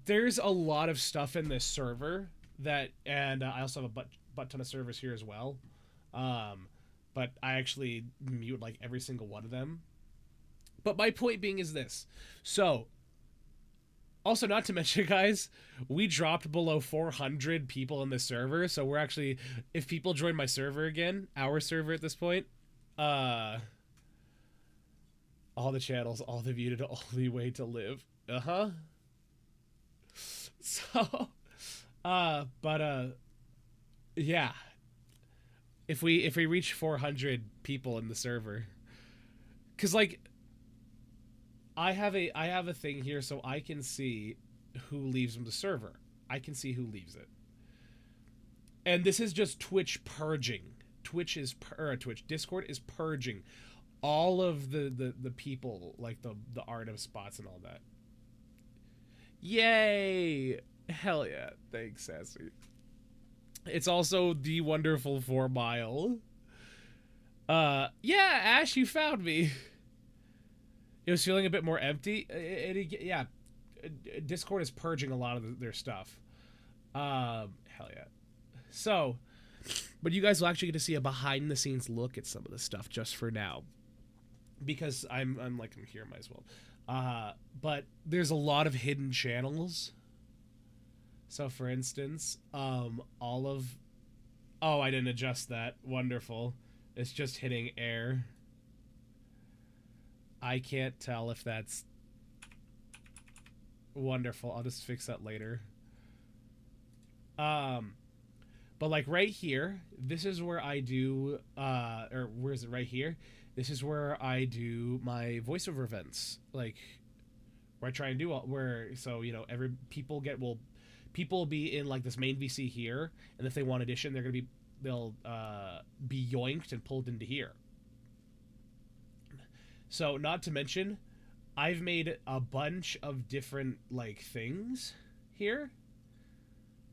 There's a lot of stuff in this server that, and I also have a butt ton of servers here as well. But I actually mute like every single one of them. But my point being is this. So, also, not to mention, guys, we dropped below 400 people in the server. So we're actually, if people join my server again, our server at this point, all the channels, all the muted, all the way to live. So, yeah. If we reach 400 people in the server, because like, I have a thing here so I can see who leaves from the server. I can see who leaves it. And this is just Twitch purging. Discord is purging all of the people, like the art spots and all that. Yay! Hell yeah. Thanks, Sassy. It's also the wonderful 4 Mile. Yeah, Ash, you found me. It was feeling a bit more empty. Yeah, Discord is purging a lot of their stuff. Hell yeah. So, but you guys will actually get to see a behind-the-scenes look at some of the stuff just for now, because I'm here, might as well. But there's a lot of hidden channels. So, for instance, all of... Oh, I didn't adjust that. Wonderful. It's just hitting air. I can't tell if that's wonderful. I'll just fix that later. But like right here, this is where I do, or where is it? Right here. This is where I do my voiceover events. Like, where I try and do so, you know, people will be in like this main VC here, and if they want addition, they'll be yoinked and pulled into here. So, not to mention, I've made a bunch of different, like, things here.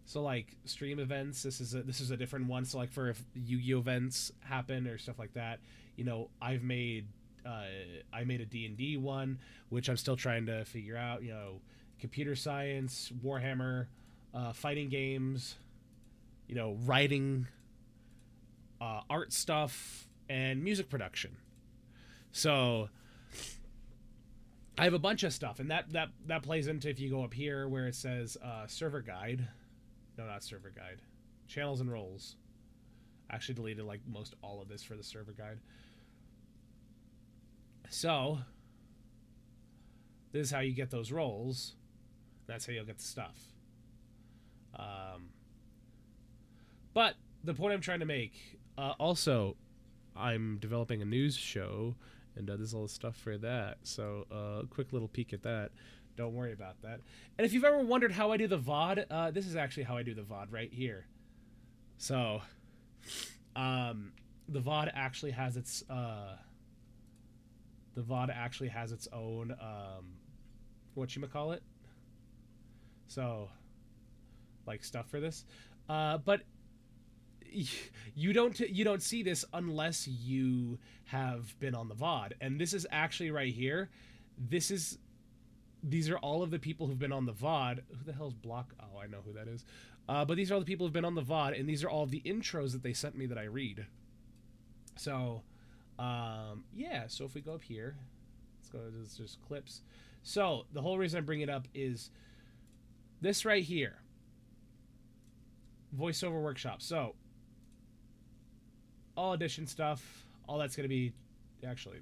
So, like, stream events, this is a different one. So, like, for if Yu-Gi-Oh! Events happen or stuff like that, you know, I made a D&D one, which I'm still trying to figure out, you know, computer science, Warhammer, fighting games, you know, writing, art stuff, and music production. So I have a bunch of stuff, and that plays into, if you go up here where it says server guide. No, not server guide. Channels and roles. I actually deleted like most all of this for the server guide. So this is how you get those roles. That's how you'll get the stuff. But the point I'm trying to make, also, I'm developing a news show, and there's all the stuff for that. So, quick little peek at that. Don't worry about that. And if you've ever wondered how I do the VOD, this is actually how I do the VOD right here. So, the VOD actually has its own whatchamacallit. So, like, stuff for this. But you don't see this unless you have been on the VOD. And this is actually right here. These are all of the people who've been on the VOD. Who the hell's Block? Oh, I know who that is. But these are all the people who've been on the VOD, and these are all of the intros that they sent me that I read. So, yeah. So if we go up here, let's go to just clips. So the whole reason I bring it up is this right here. Voiceover workshop. So all edition stuff, all that's going to be actually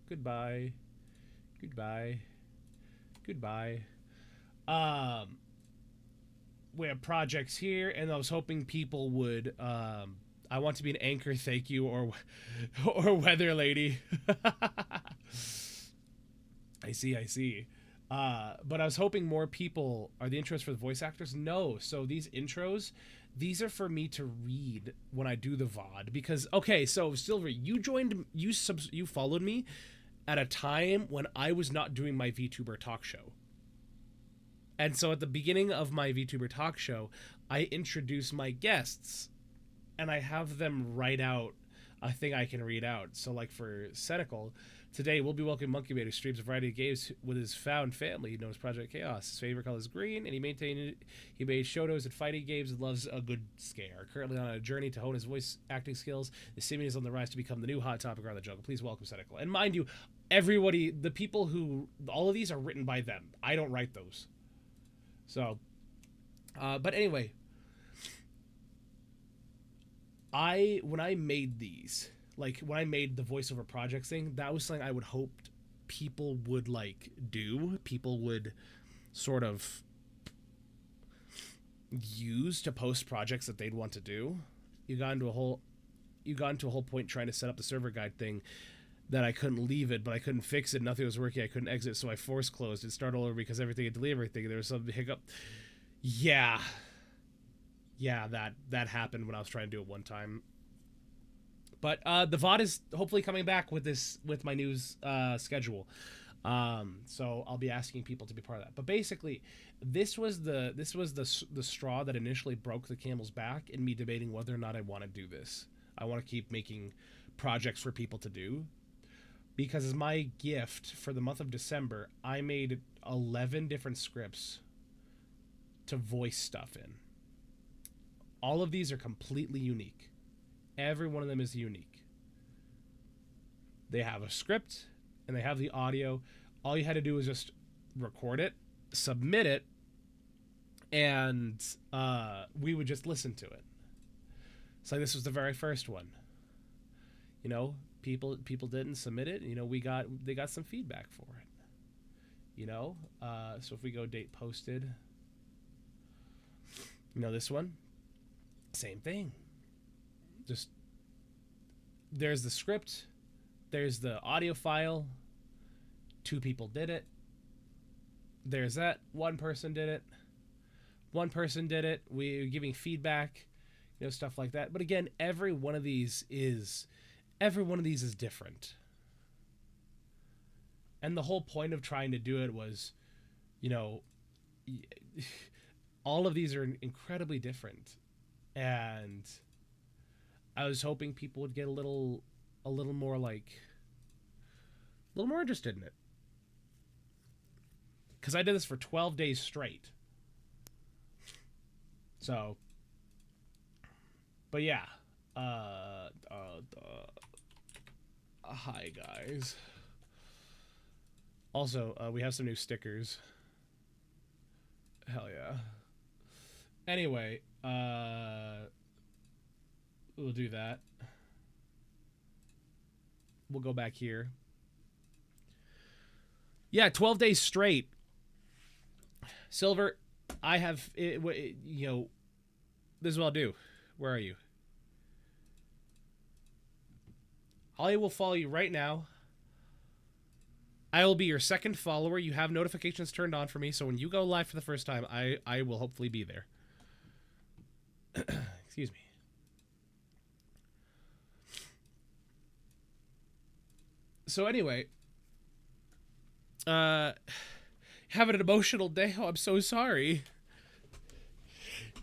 goodbye. We have projects here, and I was hoping people would I want to be an anchor, thank you, or weather lady. I see. But I was hoping more people are the intros for the voice actors. No, so these intros, these are for me to read when I do the VOD. Because, okay, so Silver, you followed me at a time when I was not doing my VTuber talk show. And so at the beginning of my VTuber talk show, I introduce my guests, and I have them write out a thing I can read out. So like for Senical, Today, we'll be welcoming Monkey Man, who streams a variety of games with his found family, known as Project Chaos. His favorite color is green, and he made shotos and fighting games and loves a good scare. Currently on a journey to hone his voice acting skills, the Simeon is on the rise to become the new hot topic around the jungle. Please welcome Cynical. And mind you, everybody, the people who, all of these are written by them. I don't write those. So, but anyway, when I made these, like when I made the voiceover projects thing, that was something I would hope people would like do. People would sort of use to post projects that they'd want to do. You got into a whole point trying to set up the server guide thing that I couldn't leave it, but I couldn't fix it. Nothing was working. I couldn't exit, so I force closed and start all over because everything had deleted everything. There was some hiccup. Yeah, that happened when I was trying to do it one time. But the VOD is hopefully coming back with my news schedule. So I'll be asking people to be part of that. But basically, this was the straw that initially broke the camel's back in me debating whether or not I want to do this. I want to keep making projects for people to do. Because as my gift for the month of December, I made 11 different scripts to voice stuff in. All of these are completely unique. Every one of them is unique. They have a script and they have the audio. All you had to do was just record it, submit it, and we would just listen to it. So this was the very first one. You know, people didn't submit it. You know, they got some feedback for it. You know, so if we go date posted, you know, this one, same thing. Just there's the script, there's the audio file, 2 people did it. There's that, one person did it. We're giving feedback, you know, stuff like that. But again, every one of these is different. And the whole point of trying to do it was, you know, all of these are incredibly different. And I was hoping people would get a little more interested in it. Because I did this for 12 days straight. So, but yeah. Hi, guys. Also, we have some new stickers. Hell yeah. Anyway, we'll do that. We'll go back here. Yeah, 12 days straight. Silver, I have, you know, this is what I'll do. Where are you? I will follow you right now. I will be your second follower. You have notifications turned on for me, so when you go live for the first time, I will hopefully be there. Excuse me. So anyway, having an emotional day. Oh, I'm so sorry.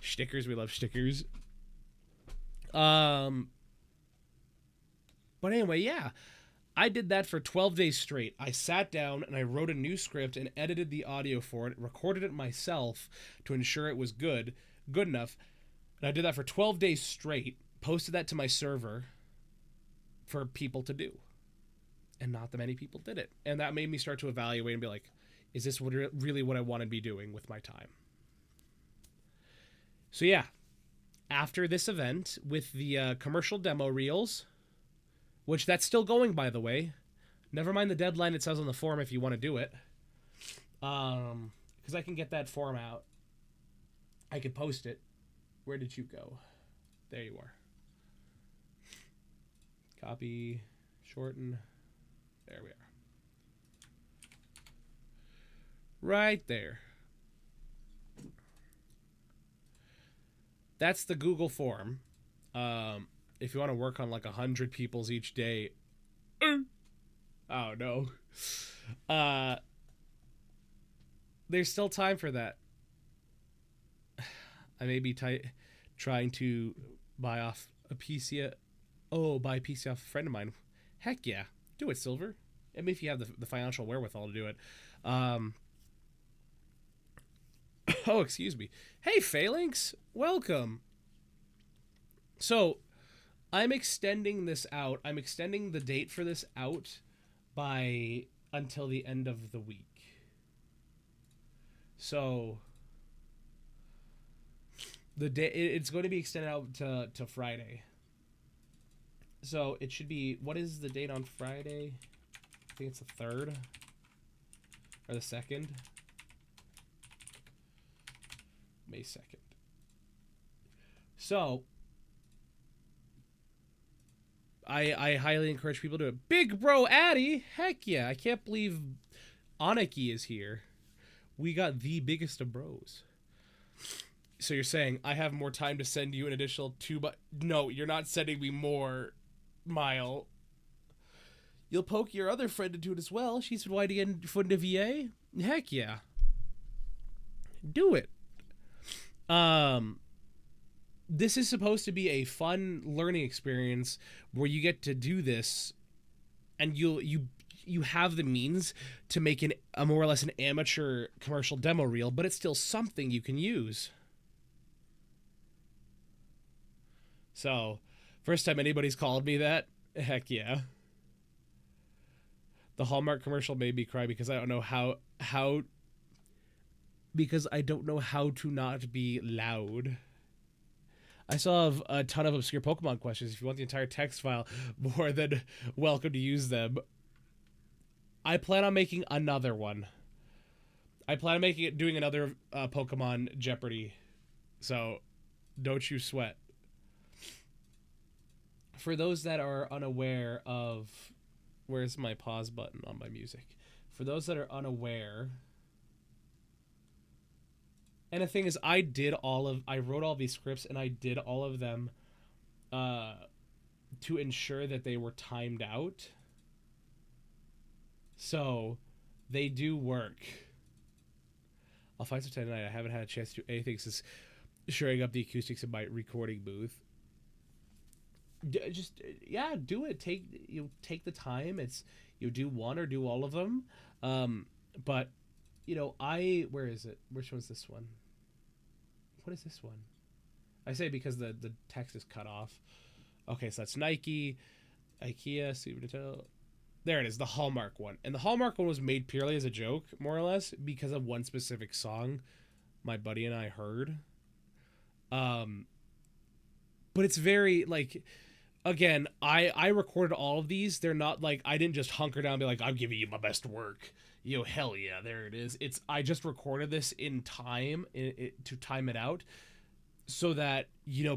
Stickers, we love stickers. But anyway, yeah. I did that for 12 days straight. I sat down and I wrote a new script and edited the audio for it, recorded it myself to ensure it was good enough. And I did that for 12 days straight, posted that to my server for people to do. And not that many people did it. And that made me start to evaluate and be like, is this really what I want to be doing with my time? So yeah, after this event with the commercial demo reels, which that's still going, by the way. Never mind the deadline it says on the form if you want to do it. Because I can get that form out. I could post it. Where did you go? There you are. Copy, shorten. There we are. Right there. That's the Google form. If you want to work on like 100 people's each day. Oh no. There's still time for that. I may be trying to buy off a PC. Buy a PC off a friend of mine. Heck yeah. Do it, Silver. I mean, if you have the financial wherewithal to do it. Um, oh, excuse me. Hey, Phalanx, welcome. So, I'm extending this out. I'm extending the date for this out by until the end of the week. So, the day it's going to be extended out to Friday. So it should be, what is the date on Friday? I think it's the 3rd or the 2nd. May 2nd. So I highly encourage people to do it. Big Bro Addy, heck yeah! I can't believe Aniki is here. We got the biggest of bros. So you're saying I have more time to send you an additional 2, but no, you're not sending me more, Mile. You'll poke your other friend into it as well. She's writing in Funda VA. Heck yeah. Do it. This is supposed to be a fun learning experience where you get to do this and you have the means to make a more or less an amateur commercial demo reel, but it's still something you can use. So, first time anybody's called me that, heck yeah. The Hallmark commercial made me cry because I don't know how because I don't know how to not be loud. I still have a ton of obscure Pokemon questions. If you want the entire text file, more than welcome to use them. I plan on making another one. I plan on doing another Pokemon Jeopardy. So, don't you sweat. For those that are unaware of... Where's my pause button on my music? For those that are unaware... And the thing is, I wrote all these scripts, and I did all of them to ensure that they were timed out. So, they do work. I'll find some time tonight. I haven't had a chance to do anything since shoring up the acoustics in my recording booth. Just, yeah, do it. Take the time. You do one or do all of them. But, where is it? Which one's this one? What is this one? I say because the text is cut off. Okay, so that's Nike, IKEA, Super Nintendo. There it is, the Hallmark one. And the Hallmark one was made purely as a joke, more or less, because of one specific song my buddy and I heard. But it's very, again, I recorded all of these. They're not, I didn't just hunker down and be like, I'm giving you my best work. Hell yeah, there it is. I just recorded this in time to time it out so that,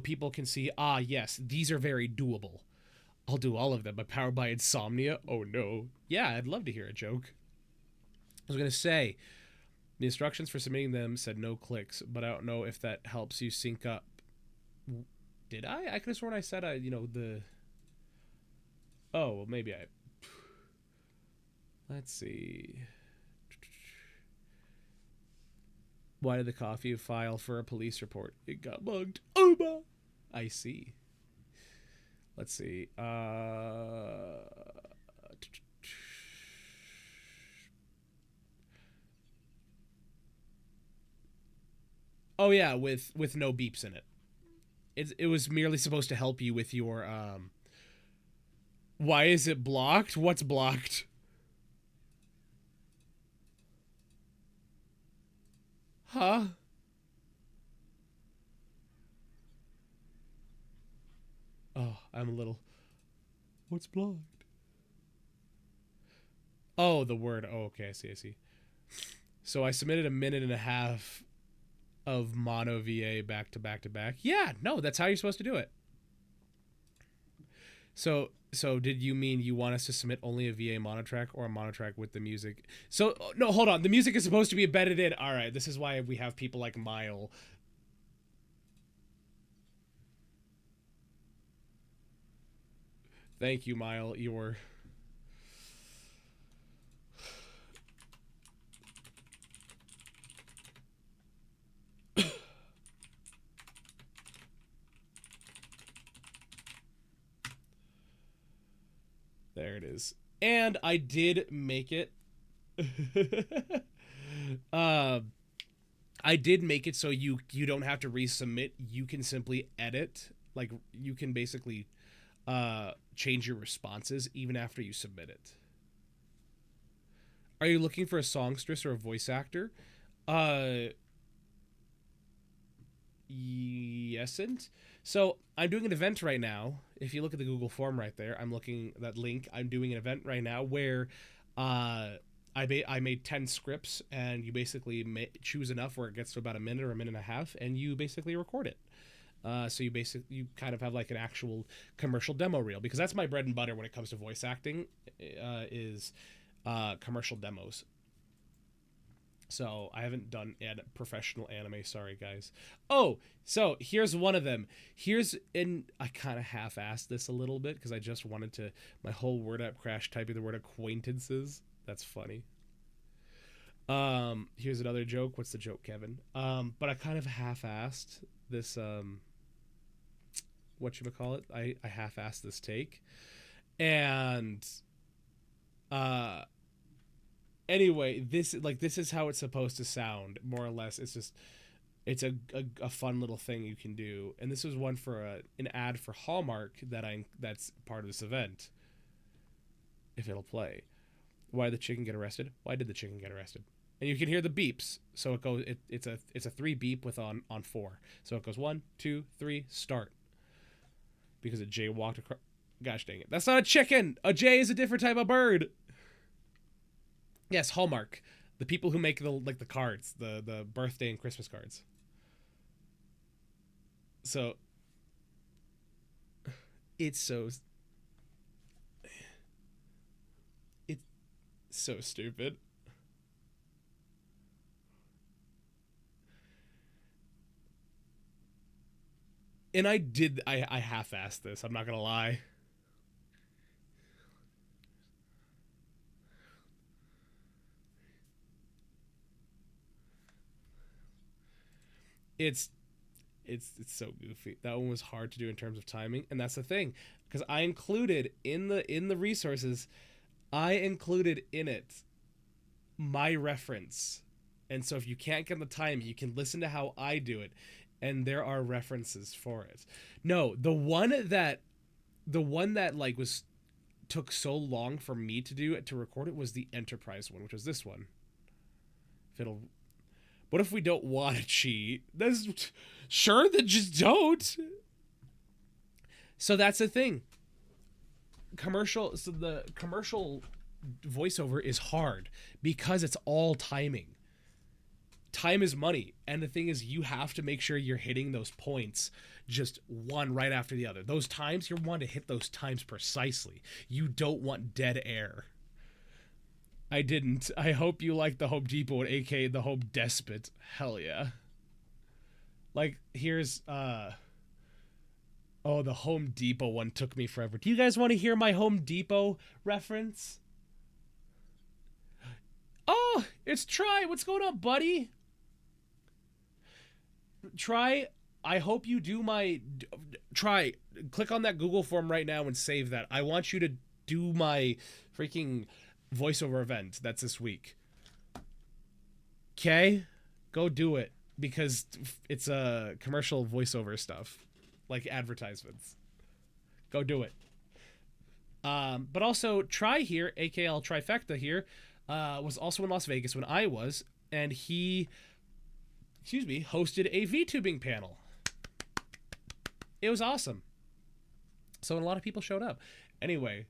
people can see, yes, these are very doable. I'll do all of them, but powered by insomnia? Oh no. Yeah, I'd love to hear a joke. I was going to say, the instructions for submitting them said no clicks, but I don't know if that helps you sync up. Did I? I could have sworn I said Oh, well, maybe I... Let's see. Why did the coffee file for a police report? It got mugged. Oba! I see. Let's see. Oh yeah, with no beeps in it. It was merely supposed to help you with your Why is it blocked? What's blocked? Huh? Oh, I'm a little... What's blocked? Oh, the word. Oh, okay, I see. So I submitted a minute and a half of mono VA back to back to back. Yeah, no, that's how you're supposed to do it. So did you mean you want us to submit only a VA mono track or a mono track with the music? So, no, hold on. The music is supposed to be embedded in. All right, this is why we have people like Mile. Thank you, Mile. You're... There it is. And I did make it. uh, I did make it so you don't have to resubmit. You can simply edit. Like you can basically change your responses even after you submit it. Are you looking for a songstress or a voice actor? Yes, and so I'm doing an event right now. If you look at the Google form right there, I'm looking that link. I'm doing an event right now where I made 10 scripts, and you basically choose enough where it gets to about a minute or a minute and a half, and you basically record it. So you kind of have like an actual commercial demo reel, because that's my bread and butter when it comes to voice acting, is commercial demos. So I haven't done professional anime. Sorry, guys. Oh, so here's one of them. I kind of half-assed this a little bit because I just wanted to. My whole word app crashed typing the word acquaintances. That's funny. Here's another joke. What's the joke, Kevin? But I kind of half-assed this. Whatchamacallit? I half-assed this take, and anyway, this is how it's supposed to sound, more or less. It's a fun little thing you can do, and this was one for an ad for Hallmark that's part of this event. If it'll play, why did the chicken get arrested? Why did the chicken get arrested? And you can hear the beeps. So it goes. It's a 3 beep with on 4. So it goes 1, 2, 3, start. Because a jay walked across. Gosh dang it! That's not a chicken. A jay is a different type of bird. Yes, Hallmark, the people who make the cards, the birthday and Christmas cards. So it's so stupid. And I half-assed this. I'm not gonna lie. It's so goofy. That one was hard to do in terms of timing, and that's the thing, because I included in the resources, I included in it my reference, and so if you can't get the timing, you can listen to how I do it, and there are references for it. No, the one that like was took so long for me to record it was the Enterprise one, which was this one. If it'll What if we don't want to cheat? Sure, then just don't. So that's the thing. The commercial voiceover is hard because it's all timing. Time is money, and the thing is, you have to make sure you're hitting those points just one right after the other. Those times, you want to hit those times precisely. You don't want dead air. I didn't. I hope you like the Home Depot, aka the Home Despot. Hell yeah. Like, here's oh, the Home Depot one took me forever. Do you guys want to hear my Home Depot reference? Oh, it's Try. What's going on, buddy? Try. I hope you do my Try. Click on that Google form right now and save that. I want you to do my freaking voiceover event that's this week. Okay? Go do it, because it's a commercial voiceover stuff, like advertisements. Go do it. But also Try here, aka Trifecta here, was also in Las Vegas when I was, and he hosted a VTubing panel. It was awesome. So a lot of people showed up. Anyway,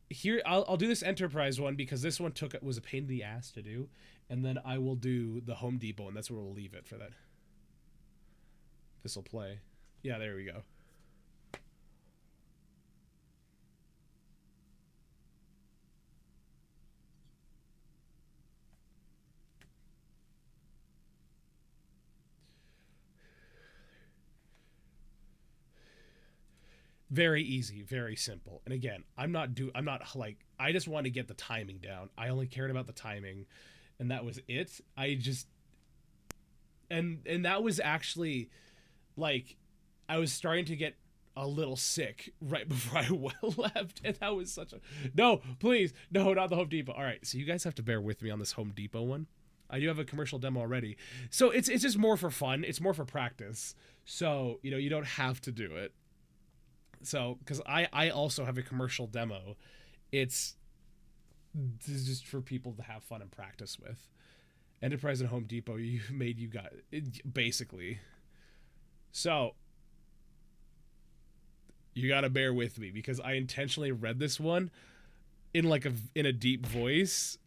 here I'll do this Enterprise one because this one was a pain in the ass to do, and then I will do the Home Depot, and that's where we'll leave it for that. This will play. Yeah, there we go. Very easy, very simple. And again, I'm not like, I just want to get the timing down. I only cared about the timing, and that was it. And that was actually like, I was starting to get a little sick right before I left, and that was such a no. Please, no, not the Home Depot. All right, so you guys have to bear with me on this Home Depot one. I do have a commercial demo already, so it's just more for fun. It's more for practice. So you don't have to do it. So because I also have a commercial demo, it's just for people to have fun and practice with. Enterprise and Home Depot, you got it, basically. So you gotta bear with me because I intentionally read this one in a deep voice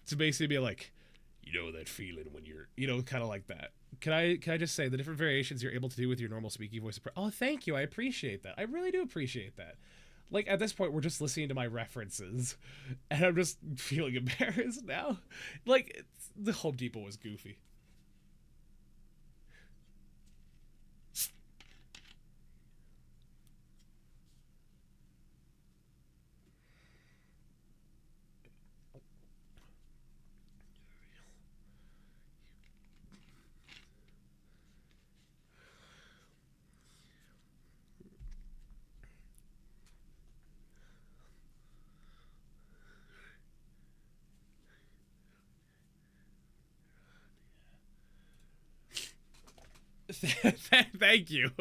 to basically be like, that feeling when you're kind of like that. Can I just say the different variations you're able to do with your normal speaking voice? Oh, thank you. I appreciate that. I really do appreciate that. Like at this point, we're just listening to my references, and I'm just feeling embarrassed now. Like the Home Depot was goofy. Thank you.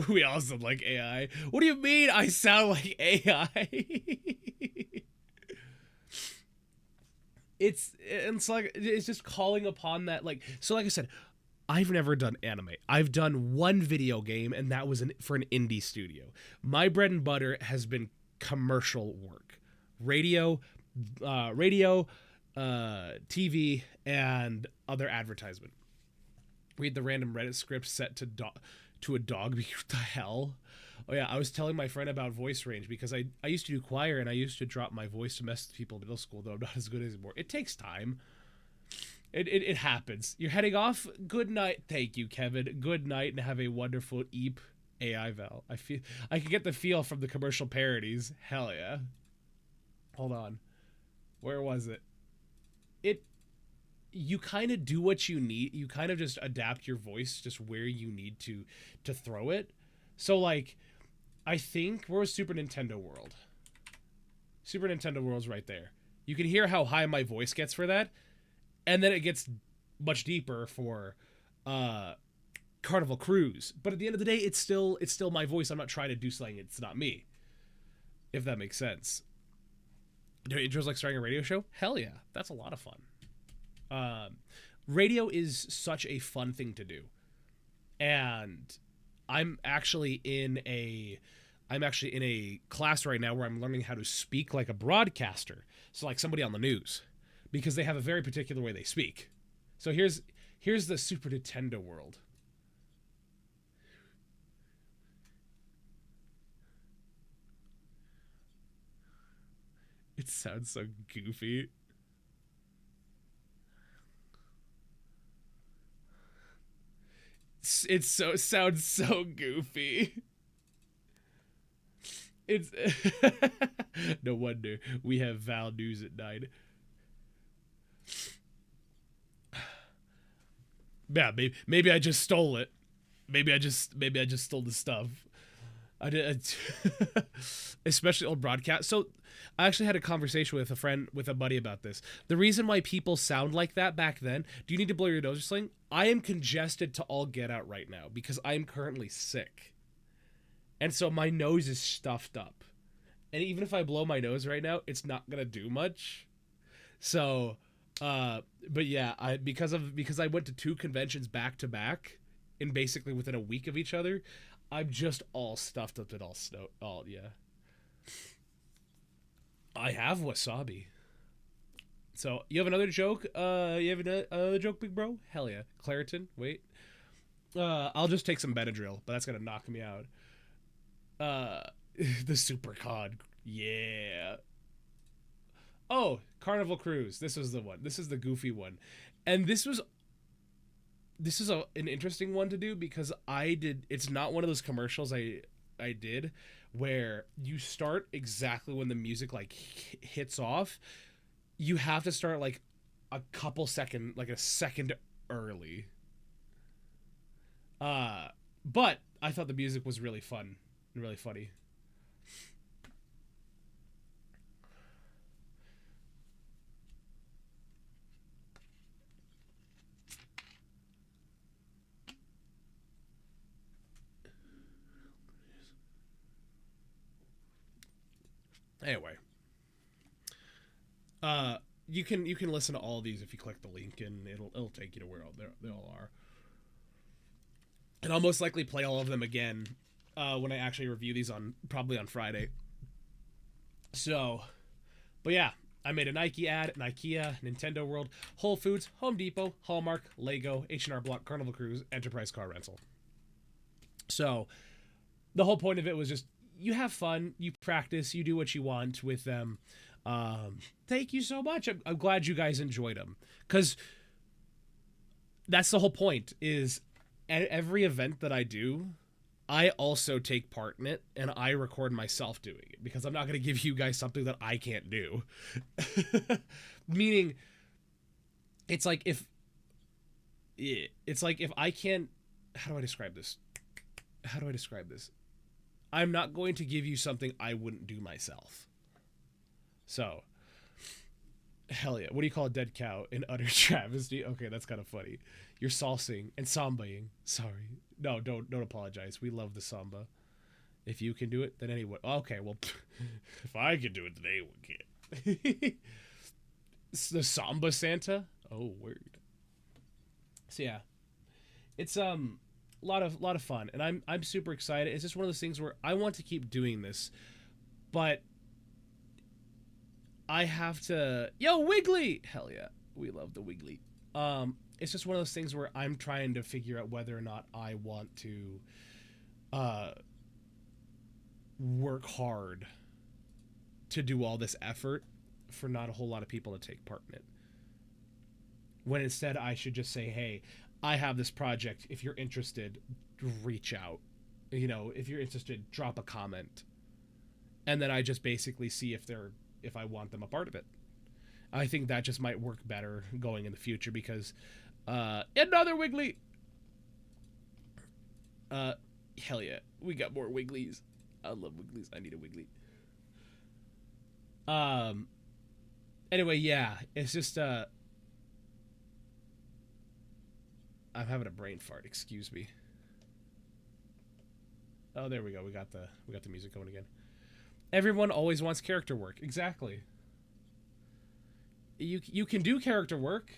We all sound like AI. What do you mean I sound like AI? It's just calling upon that, like, so like I said, I've never done anime. I've done one video game, and that was for an indie studio. My bread and butter has been commercial work, radio, TV, and other advertisement. Read the random Reddit script set to a dog. What the hell? Oh yeah, I was telling my friend about voice range because I used to do choir and I used to drop my voice to mess with people in middle school, though I'm not as good anymore. It takes time. It happens. You're heading off. Good night. Thank you, Kevin. Good night and have a wonderful Eep AI Val. I can get the feel from the commercial parodies. Hell yeah. Hold on. Where was it? You kind of do what you need. You kind of just adapt your voice just where you need to throw it. So like, I think we're Super Nintendo World. Super Nintendo World's right there. You can hear how high my voice gets for that. And then it gets much deeper for Carnival Cruise. But at the end of the day, it's still my voice. I'm not trying to do something. It's not me. If that makes sense. Do intros like starting a radio show? Hell yeah. That's a lot of fun. Radio is such a fun thing to do. And I'm actually in a class right now where I'm learning how to speak like a broadcaster. So like somebody on the news. Because they have a very particular way they speak. So here's the Super Nintendo world. It sounds so goofy. It sounds so goofy. It's no wonder we have Val News at 9. Yeah, maybe I just stole it. Maybe I just stole the stuff. I did, especially old broadcast. So I actually had a conversation with a buddy about this. The reason why people sound like that back then. Do you need to blow your nose or something? I am congested to all get out right now because I am currently sick, and so my nose is stuffed up. And even if I blow my nose right now, it's not gonna do much. So, but yeah, because I went to 2 conventions back to back, in basically within a week of each other. I'm just all stuffed up and all snow. All yeah. I have wasabi. So you have another joke? You have another joke, big bro? Hell yeah. Claritin. Wait. I'll just take some Benadryl, but that's gonna knock me out. The Super Cod. Yeah. Oh, Carnival Cruise. This was the one. This is the goofy one, and this is an interesting one to do because it's not one of those commercials I did where you start exactly when the music like hits off. You have to start like a second early. But I thought the music was really fun and really funny. Anyway, you can listen to all of these if you click the link, and it'll take you to where they all are. And I'll most likely play all of them again when I actually review these probably on Friday. So, but yeah, I made a Nike ad, an IKEA, Nintendo World, Whole Foods, Home Depot, Hallmark, Lego, H&R Block, Carnival Cruise, Enterprise Car Rental. So, the whole point of it was just you have fun, you practice, you do what you want with them. Thank you so much. I'm glad you guys enjoyed them, because that's the whole point. Is at every event that I do, I also take part in it, and I record myself doing it, because I'm not going to give you guys something that I can't do. Meaning, it's like if I can't. How do I describe this? I'm not going to give you something I wouldn't do myself. So, hell yeah. What do you call a dead cow? An utter travesty? Okay, that's kind of funny. You're salsing and sambaing. Sorry. No, don't apologize. We love the samba. If you can do it, then anyone. Okay, well, if I can do it, then anyone can. The Samba Santa? Oh, word. So yeah, it's a lot of fun, and I'm super excited. It's just one of those things where I want to keep doing this, but I have to. Yo, Wiggly! Hell yeah, we love the Wiggly. It's just one of those things where I'm trying to figure out whether or not I want to work hard to do all this effort for not a whole lot of people to take part in it. When instead I should just say, hey, I have this project. If you're interested, reach out. You know, if you're interested, drop a comment. And then I just basically see if I want them a part of it. I think that just might work better going in the future, because another Wiggly. Hell yeah, we got more Wigglies. I love Wigglies. I need a Wiggly. Anyway, yeah, it's just I'm having a brain fart. Excuse me. Oh, there we go. We got the music going again. Everyone always wants character work. Exactly. You can do character work,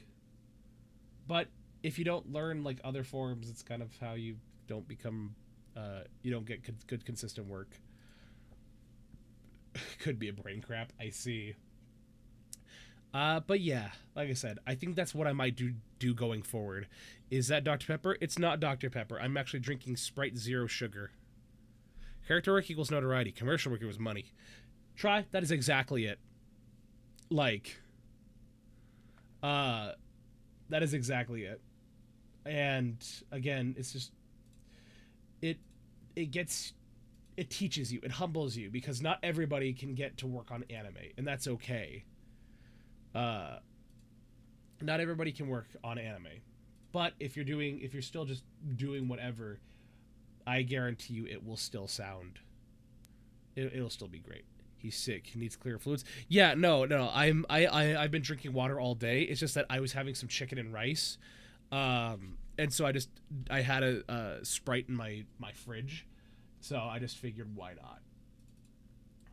but if you don't learn like other forms, it's kind of how you don't become you don't get good consistent work. Could be a brain crap. I see. But yeah, like I said, I think that's what I might do going forward. Is that Dr. Pepper? It's not Dr. Pepper. I'm actually drinking Sprite Zero Sugar. Character work equals notoriety. Commercial work equals money. Try. That is exactly it. Like, that is exactly it. And again, it's just, it teaches you, it humbles you, because not everybody can get to work on anime, and that's okay. Not everybody can work on anime, but if you're still just doing whatever, I guarantee you it will still sound, it'll still be great. He's sick. He needs clear fluids. Yeah, no. I've been drinking water all day. It's just that I was having some chicken and rice, and so I had a Sprite in my fridge, so I just figured why not.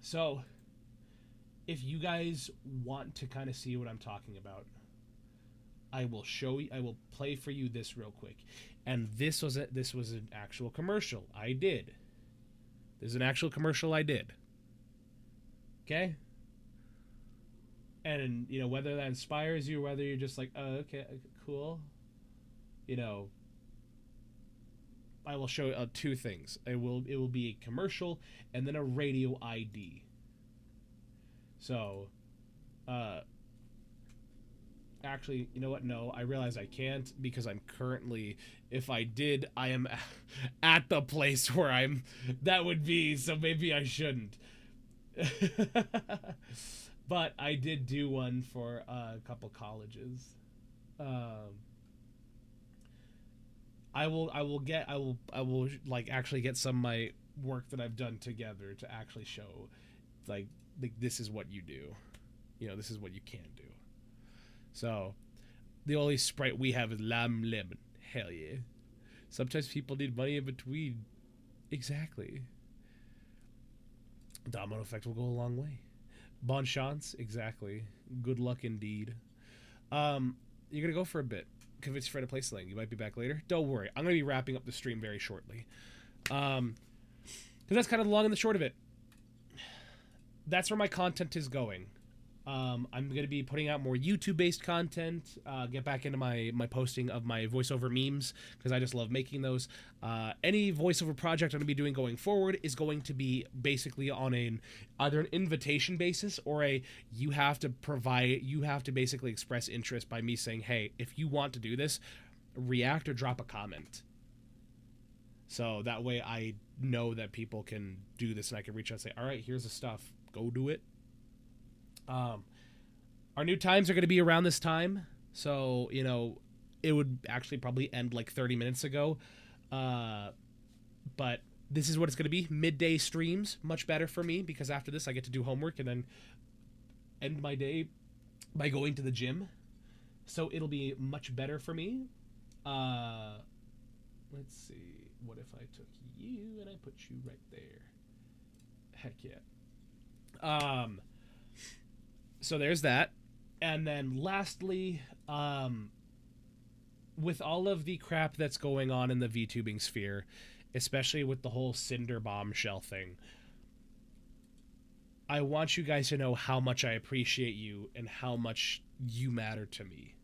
So, if you guys want to kind of see what I'm talking about, I will play for you this real quick. And this was an actual commercial I did. There's an actual commercial I did. Okay? And, you know, whether that inspires you, or whether you're just like, oh, okay, cool. You know, I will show two things. It will be a commercial and then a radio ID. So, actually, you know what? No, I realize I can't, because I'm currently, if I did, I am at the place where that would be, so maybe I shouldn't. But I did do one for a couple colleges. I will like actually get some of my work that I've done together to actually show like this is what you do. You know, this is what you can do. So the only sprite we have is Lamb Lemon. Hell yeah. Sometimes people need money in between. Exactly. Domino effect will go a long way. Bon chance, exactly. Good luck indeed. You're gonna go for a bit. Convince your friend to play Sling. You might be back later. Don't worry, I'm gonna be wrapping up the stream very shortly. Because that's kind of the long and the short of it. That's where my content is going. I'm going to be putting out more YouTube-based content, get back into my posting of my voiceover memes, because I just love making those. Any voiceover project I'm going to be doing going forward is going to be basically on either an invitation basis or you have to basically express interest by me saying, hey, if you want to do this, react or drop a comment. So that way I know that people can do this and I can reach out and say, all right, here's the stuff. Go do it. Our new times are going to be around this time, so you know it would actually probably end like 30 minutes ago, but this is what it's going to be. Midday streams, much better for me, because after this I get to do homework and then end my day by going to the gym, so it'll be much better for me. Let's see, what if I took you and I put you right there? Heck yeah. So there's that. And then lastly, with all of the crap that's going on in the VTubing sphere, especially with the whole Cinder bombshell thing, I want you guys to know how much I appreciate you and how much you matter to me.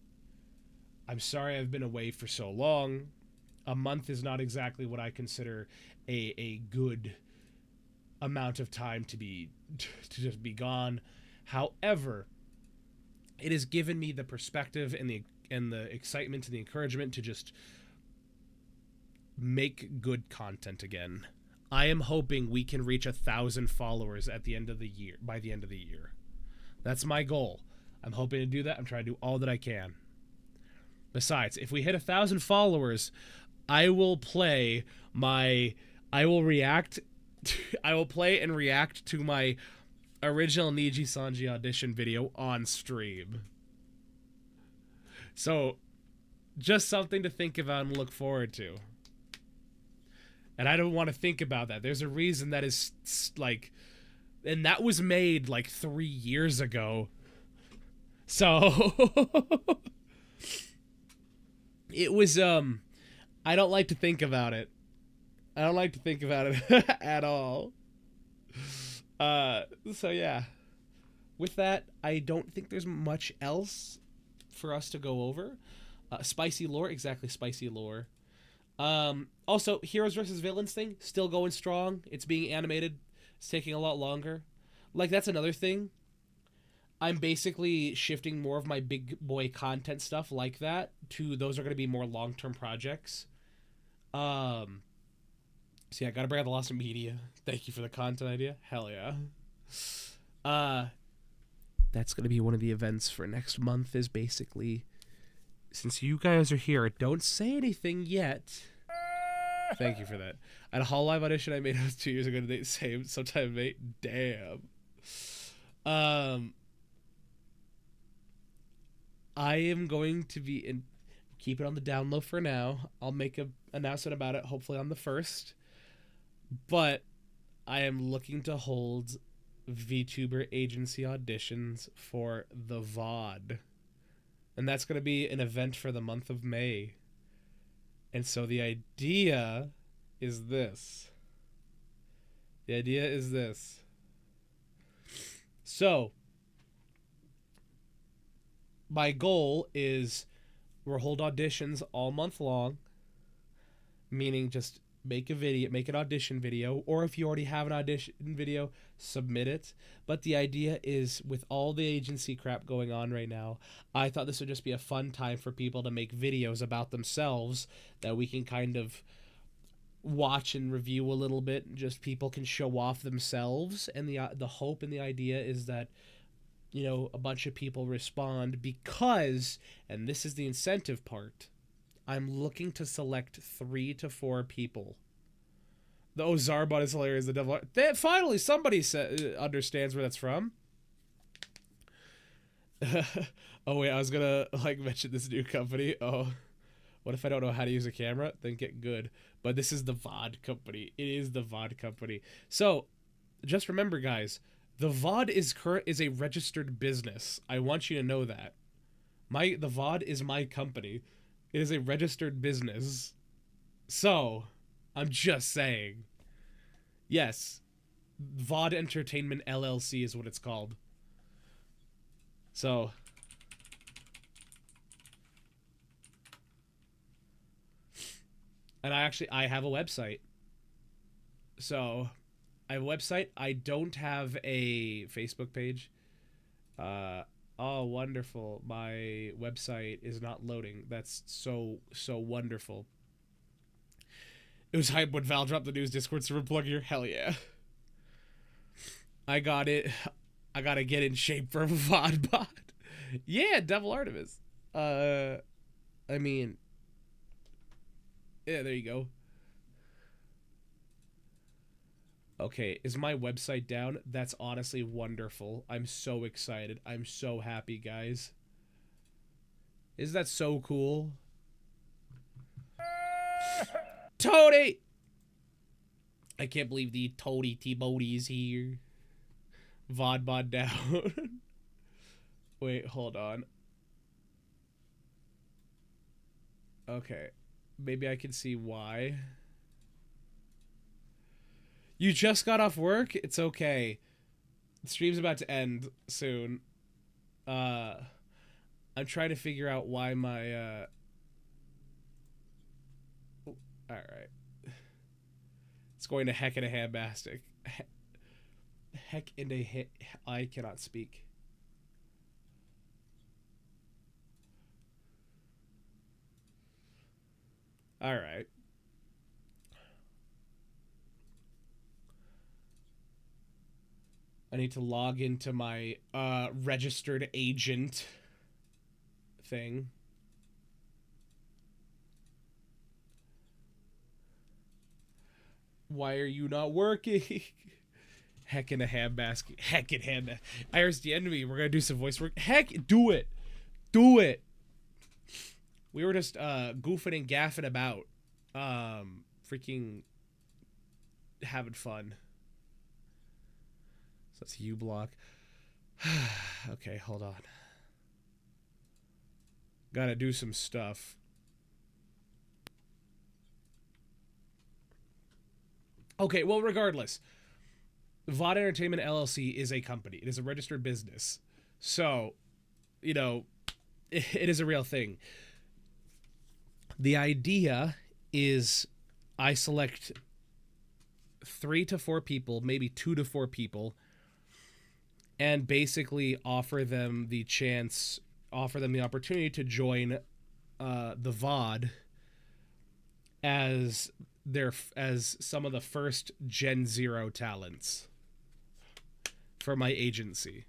I'm sorry I've been away for so long. A month is not exactly what I consider a good amount of time to just be gone. However, it has given me the perspective and the excitement and the encouragement to just make good content again. I am hoping we can reach 1,000 followers at the end of the year. By the end of the year, that's my goal. I'm hoping to do that. I'm trying to do all that I can. Besides, if we hit 1,000 followers, I will play and react to my original Niji Sanji audition video on stream. So, just something to think about and look forward to. And I don't want to think about that. There's a reason that is like, and that was made like 3 years ago. So, it was, I don't like to think about it. I don't like to think about it at all. So yeah, with that, I don't think there's much else for us to go over. Spicy lore, exactly, spicy lore. Also, heroes versus villains thing, still going strong. It's being animated. It's taking a lot longer. Like, that's another thing. I'm basically shifting more of my big boy content stuff like that to those are going to be more long-term projects. So yeah, gotta bring out the Lost in Media. Thank you for the content idea. Hell yeah. That's gonna be one of the events for next month, is basically, since you guys are here, don't say anything yet. Thank you for that. At a Hall Live audition I made 2 years ago today, same sometime, mate. Damn. I am going to be keep it on the down low for now. I'll make an announcement about it, hopefully on the 1st. But I am looking to hold VTuber agency auditions for the VOD. And that's going to be an event for the month of May. And so the idea is this. So, my goal is we'll hold auditions all month long, meaning just make an audition video, or if you already have an audition video, submit it. But the idea is, with all the agency crap going on right now, I thought this would just be a fun time for people to make videos about themselves that we can kind of watch and review a little bit. Just people can show off themselves, and the hope and the idea is that, you know, a bunch of people respond because, and this is the incentive part, I'm looking to select 3 to 4 people. The Zarbot is hilarious. The devil. Finally, somebody understands where that's from. Oh wait, I was gonna like mention this new company. Oh, what if I don't know how to use a camera? Then get good. But this is the VOD company. It is the VOD company. So, just remember, guys, the VOD is a registered business. I want you to know that. The VOD is my company. It is a registered business. So, I'm just saying. Yes, VOD Entertainment LLC is what it's called. So, and I have a website. So, I have a website. I don't have a Facebook page. Oh, wonderful. My website is not loading. That's so wonderful. It was hype when Val dropped the news. Discord server plug here. Hell yeah. I got it. I gotta get in shape for a VOD bot. Yeah, Devil Artemis. I mean, yeah, there you go. Okay, is my website down? That's honestly wonderful. I'm so excited. I'm so happy, guys. Isn't that so cool? Toady! I can't believe the Toady T-Bodie is here. VODbot down. Wait, hold on. Okay. Maybe I can see why. You just got off work? It's okay. The stream's about to end soon. I'm trying to figure out why my Alright. It's going to heck in a handbastic. Heck in a I cannot speak. Alright. I need to log into my registered agent thing. Why are you not working? Heck in a handbasket. Heck in handbasket. Iris, the enemy. We're gonna do some voice work. Heck, do it. Do it. We were just goofing and gaffing about. Freaking having fun. So that's U-block. Okay, hold on. Gotta do some stuff. Okay, well, regardless. VOD Entertainment LLC is a company. It is a registered business. So, you know, it is a real thing. The idea is I select 3 to 4 people, maybe 2 to 4 people, and basically offer them the opportunity to join the VOD as some of the first Gen 0 talents for my agency.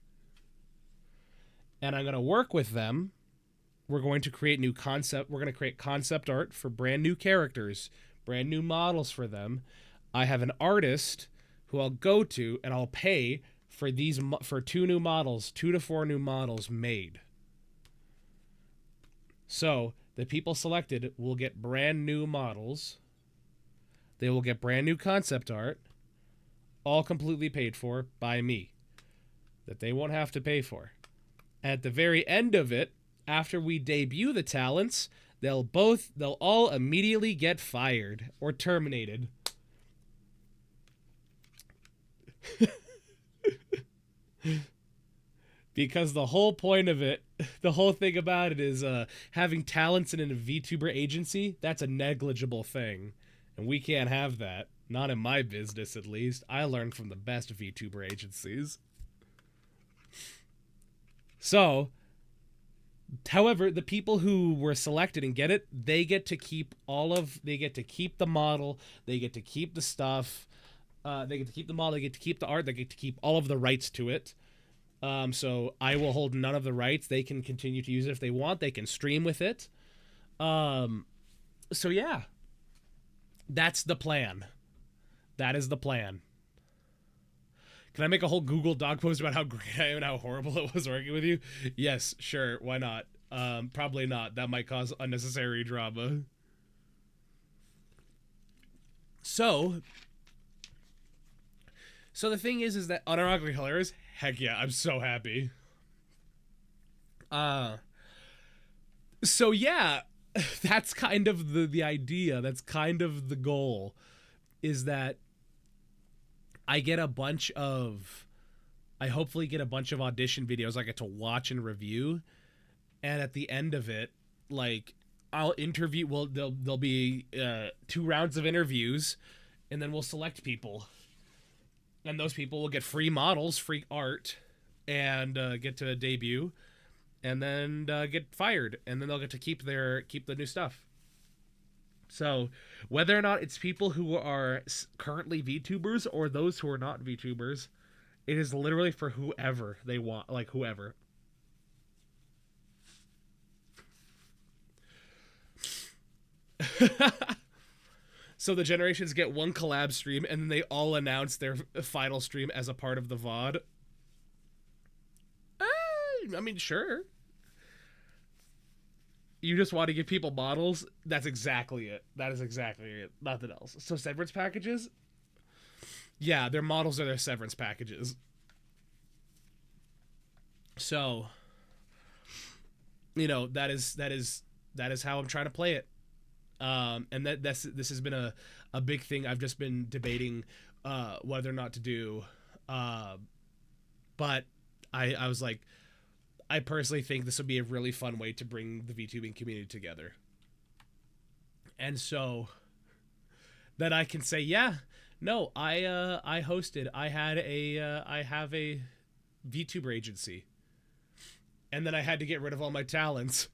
And I'm going to work with them. We're going to create new concept. We're going to create concept art for brand new characters, brand new models for them. I have an artist who I'll go to and I'll pay for 2 new models, 2 to 4 new models made. So the people selected will get brand new models. They will get brand new concept art, all completely paid for by me, that they won't have to pay for. At the very end of it, after we debut the talents, they'll all immediately get fired or terminated. Because the whole point of it, the whole thing about it is having talents in a VTuber agency, that's a negligible thing. And we can't have that. Not in my business, at least. I learned from the best VTuber agencies. So, however, the people who were selected and get it, they get to keep the model, they get to keep the stuff, they get to keep the model, they get to keep the art, they get to keep all of the rights to it. So I will hold none of the rights. They can continue to use it if they want. They can stream with it. So yeah, that's the plan. That is the plan. Can I make a whole Google Doc post about how great I am and how horrible it was working with you? Yes, sure. Why not? Probably not. That might cause unnecessary drama. So the thing is that unironically hilarious. Heck yeah, I'm so happy. So yeah, that's kind of the idea. That's kind of the goal, is that I hopefully get a bunch of audition videos I get to watch and review, and at the end of it, like, I'll interview. Well, there'll be 2 rounds of interviews, and then we'll select people, and those people will get free models, free art, and get to debut, and then get fired, and then they'll get to keep the new stuff. So whether or not it's people who are currently VTubers or those who are not VTubers, it is literally for whoever they want, like whoever. So the generations get one collab stream, and then they all announce their final stream as a part of the VOD. I mean, sure. You just want to give people models? That's exactly it. That is exactly it. Nothing else. So severance packages? Yeah, their models are their severance packages. So, you know, that is how I'm trying to play it. And this has been a big thing I've just been debating whether or not to do. But I was like, I personally think this would be a really fun way to bring the VTubing community together. And so that I can say, yeah, no, I hosted. I have a VTuber agency. And then I had to get rid of all my talents.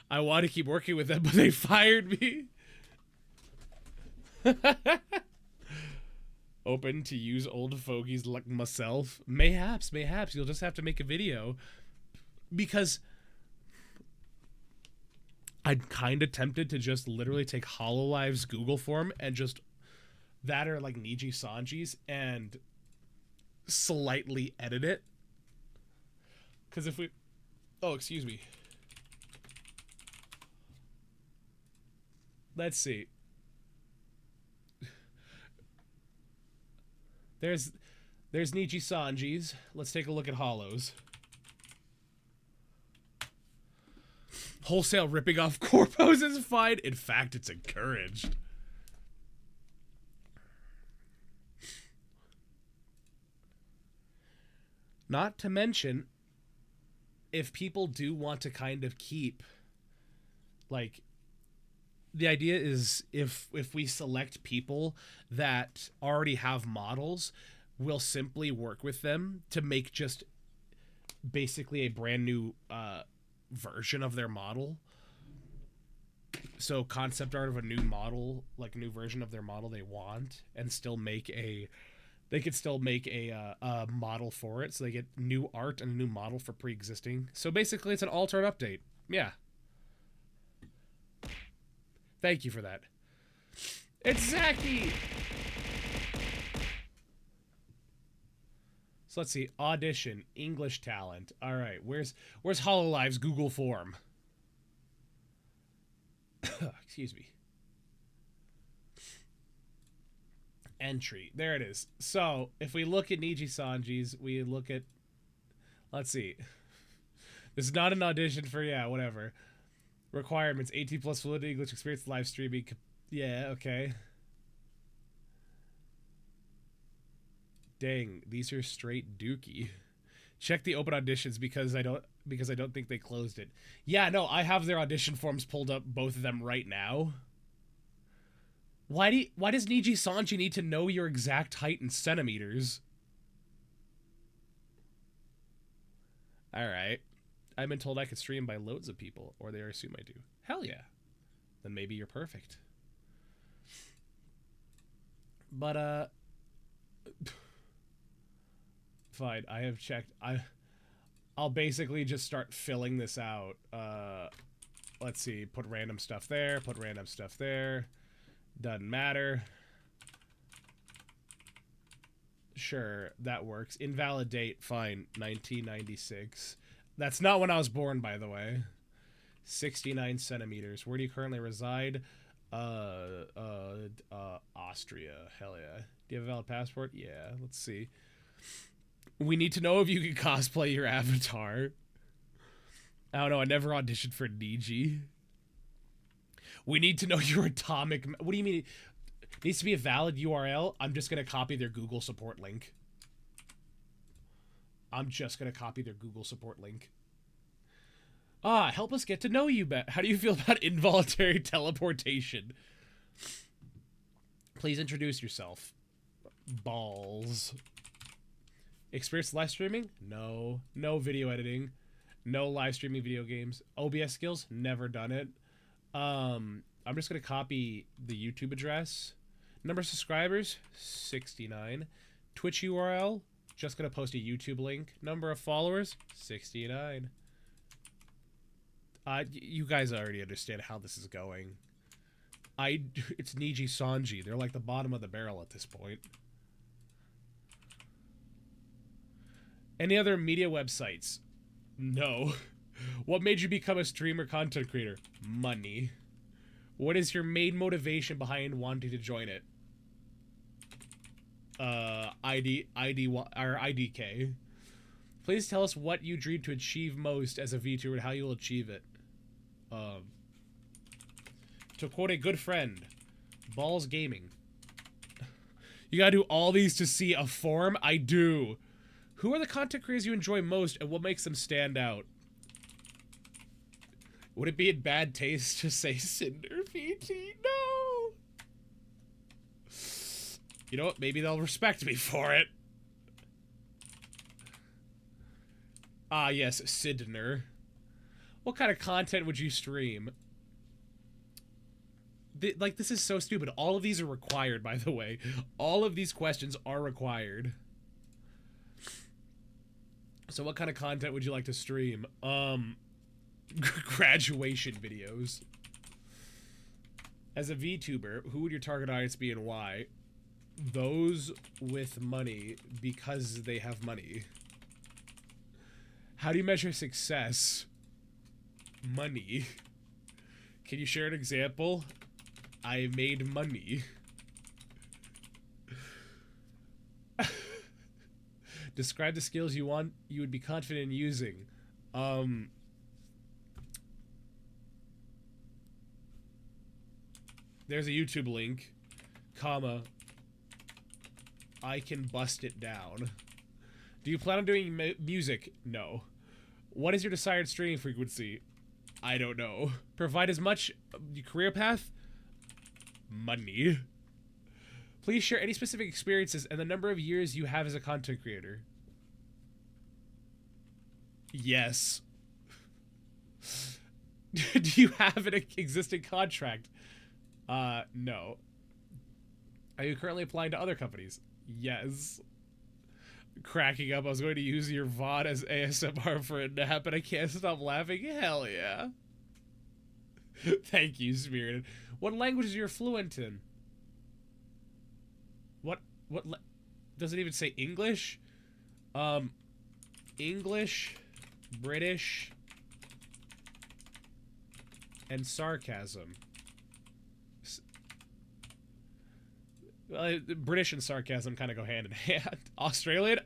I want to keep working with them, but they fired me. Open to use old fogies like myself? Mayhaps. You'll just have to make a video. Because I'm kind of tempted to just literally take HoloLive's Google form and just that, or like Niji Sanji's, and slightly edit it. Because if we... Oh, excuse me. Let's see. There's Niji Sanji's. Let's take a look at Hollows. Wholesale ripping off corpos is fine. In fact, it's encouraged. Not to mention, if people do want to kind of keep, like, the idea is if we select people that already have models, we'll simply work with them to make just basically a brand new version of their model. So concept art of a new model, like a new version of their model they want, and still make they could still make a model for it, so they get new art and a new model for pre-existing. So basically it's an alter and update. Yeah. Thank you for that. It's Zaki! So let's see. Audition. English talent. Alright, where's HoloLive's Google form? Excuse me. Entry. There it is. So, if we look at Niji Sanji's, we look at... Let's see. This is not an audition for, yeah, whatever. Requirements: 18 plus fluent English experience, live streaming. Yeah, okay. Dang, these are straight dookie. Check the open auditions because I don't think they closed it. Yeah, no, I have their audition forms pulled up, both of them right now. Why does Niji Sanji need to know your exact height in centimeters? Alright. I've been told I could stream by loads of people, or they assume I do. Hell yeah. Then maybe you're perfect. But, fine, I have checked. I'll basically just start filling this out. let's see, put random stuff there, put random stuff there. Doesn't matter. Sure, that works. Invalid date, fine. 1996. That's not when I was born, by the way. 69 centimeters. Where do you currently reside? Austria. Hell yeah. Do you have a valid passport? Yeah, let's see. We need to know if you can cosplay your avatar. I don't know, I never auditioned for Niji. We need to know your atomic... What do you mean? It needs to be a valid URL? I'm just going to copy their Google support link. I'm just going to copy their Google support link. Help us get to know you better. How do you feel about involuntary teleportation? Please introduce yourself. Balls. Experience live streaming? No. No video editing. No live streaming video games. OBS skills? Never done it. I'm just going to copy the YouTube address. Number of subscribers? 69. Twitch URL? Just going to post a YouTube link. Number of followers? 69. You guys already understand how this is going. It's Niji Sanji. They're like the bottom of the barrel at this point. Any other media websites? No. What made you become a streamer content creator? Money. What is your main motivation behind wanting to join it? IDK. Please tell us what you dream to achieve most as a VTuber and how you will achieve it. To quote a good friend, Balls Gaming. You gotta do all these to see a form? I do. Who are the content creators you enjoy most and what makes them stand out? Would it be in bad taste to say Cinder VT? No! You know what? Maybe they'll respect me for it. Ah, yes, Sidner. What kind of content would you stream? Like, this is so stupid. All of these are required, by the way. All of these questions are required. So what kind of content would you like to stream? Graduation videos. As a VTuber, who would your target audience be and why? Those with money because they have money. How do you measure success? Money. Can you share an example? I made money. Describe the skills you would be confident in using. There's a YouTube link, comma, I can bust it down. Do you plan on doing music? No. What is your desired streaming frequency? I don't know. Provide as much career path? Money. Please share any specific experiences and the number of years you have as a content creator. Yes. Do you have an existing contract? No. Are you currently applying to other companies? Yes. Cracking up, I was going to use your VOD as ASMR for a nap, and I can't stop laughing. Hell yeah. Thank you, Spirited. What languages are you fluent in? What does it even say English? English, British, and sarcasm. British and sarcasm kind of go hand in hand. Australian?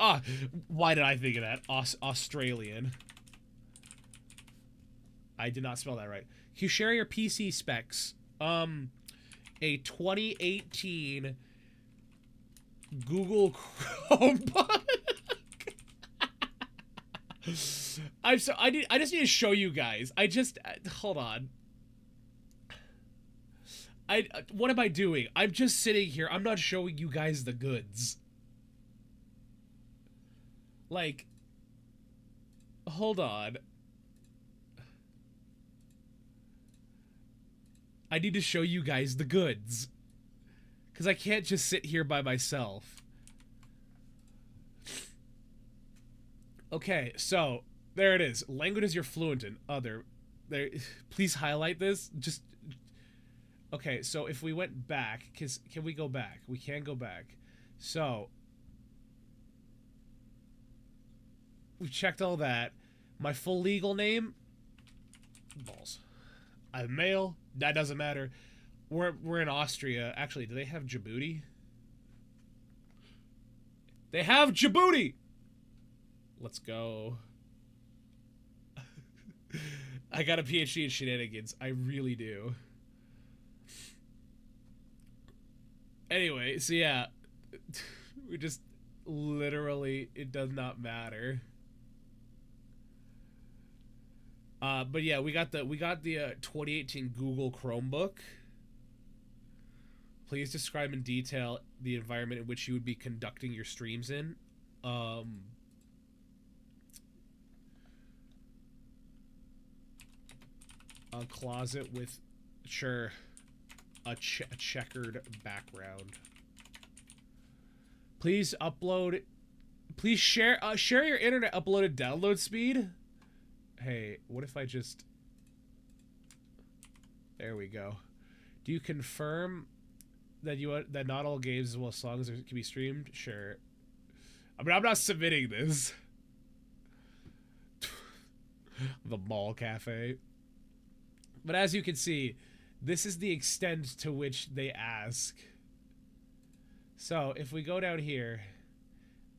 Why did I think of that? Australian. I did not spell that right. Can you share your PC specs? A 2018 Google Chromebook. I just need to show you guys. Hold on. What am I doing? I'm just sitting here. I'm not showing you guys the goods. Like, hold on. I need to show you guys the goods. Because I can't just sit here by myself. Okay, so, there it is. Languages you're fluent in. Other. there. Please highlight this. Just okay. So if we went back, can we go back? We can go back. So we checked all that. My full legal name. Balls. I'm male. That doesn't matter. We're in Austria. Actually, do they have Djibouti? They have Djibouti! Let's go. I got a PhD in shenanigans. I really do. Anyway, so yeah. We just literally, it does not matter. But yeah, we got the 2018 Google Chromebook. Please describe in detail the environment in which you would be conducting your streams in. A closet with, sure, a checkered background. Please upload. Please share your internet uploaded download speed. Hey, what if I just... There we go. Do you confirm that that not all games as well as songs can be streamed? Sure. I mean, I'm not submitting this. The mall cafe. But as you can see, this is the extent to which they ask. So, if we go down here,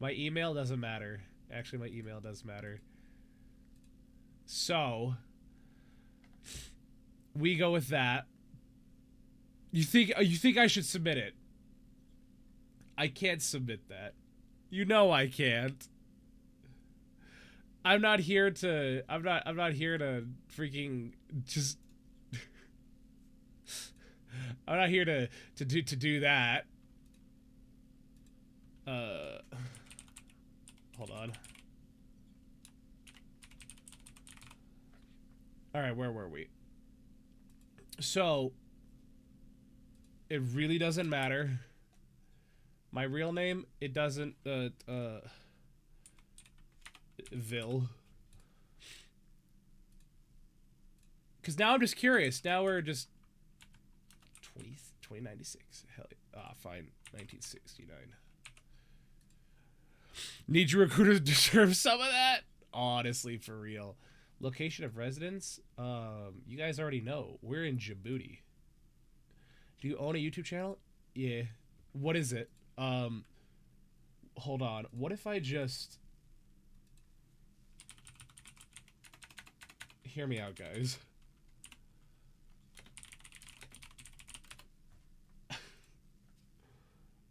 my email doesn't matter. Actually, my email does matter. So, we go with that. You think I should submit it? I can't submit that. You know I can't. I'm not here to freaking just I'm not here to do that. Hold on. All right, where were we? So, it really doesn't matter. My real name, it doesn't, Vil. Because now I'm just curious. Now we're just 2096. Hell yeah. Ah, fine. 1969. Need your recruiter to deserve some of that? Honestly, for real. Location of residence? You guys already know. We're in Djibouti. Do you own a YouTube channel? Yeah. What is it? Hold on. What if I just... Hear me out, guys.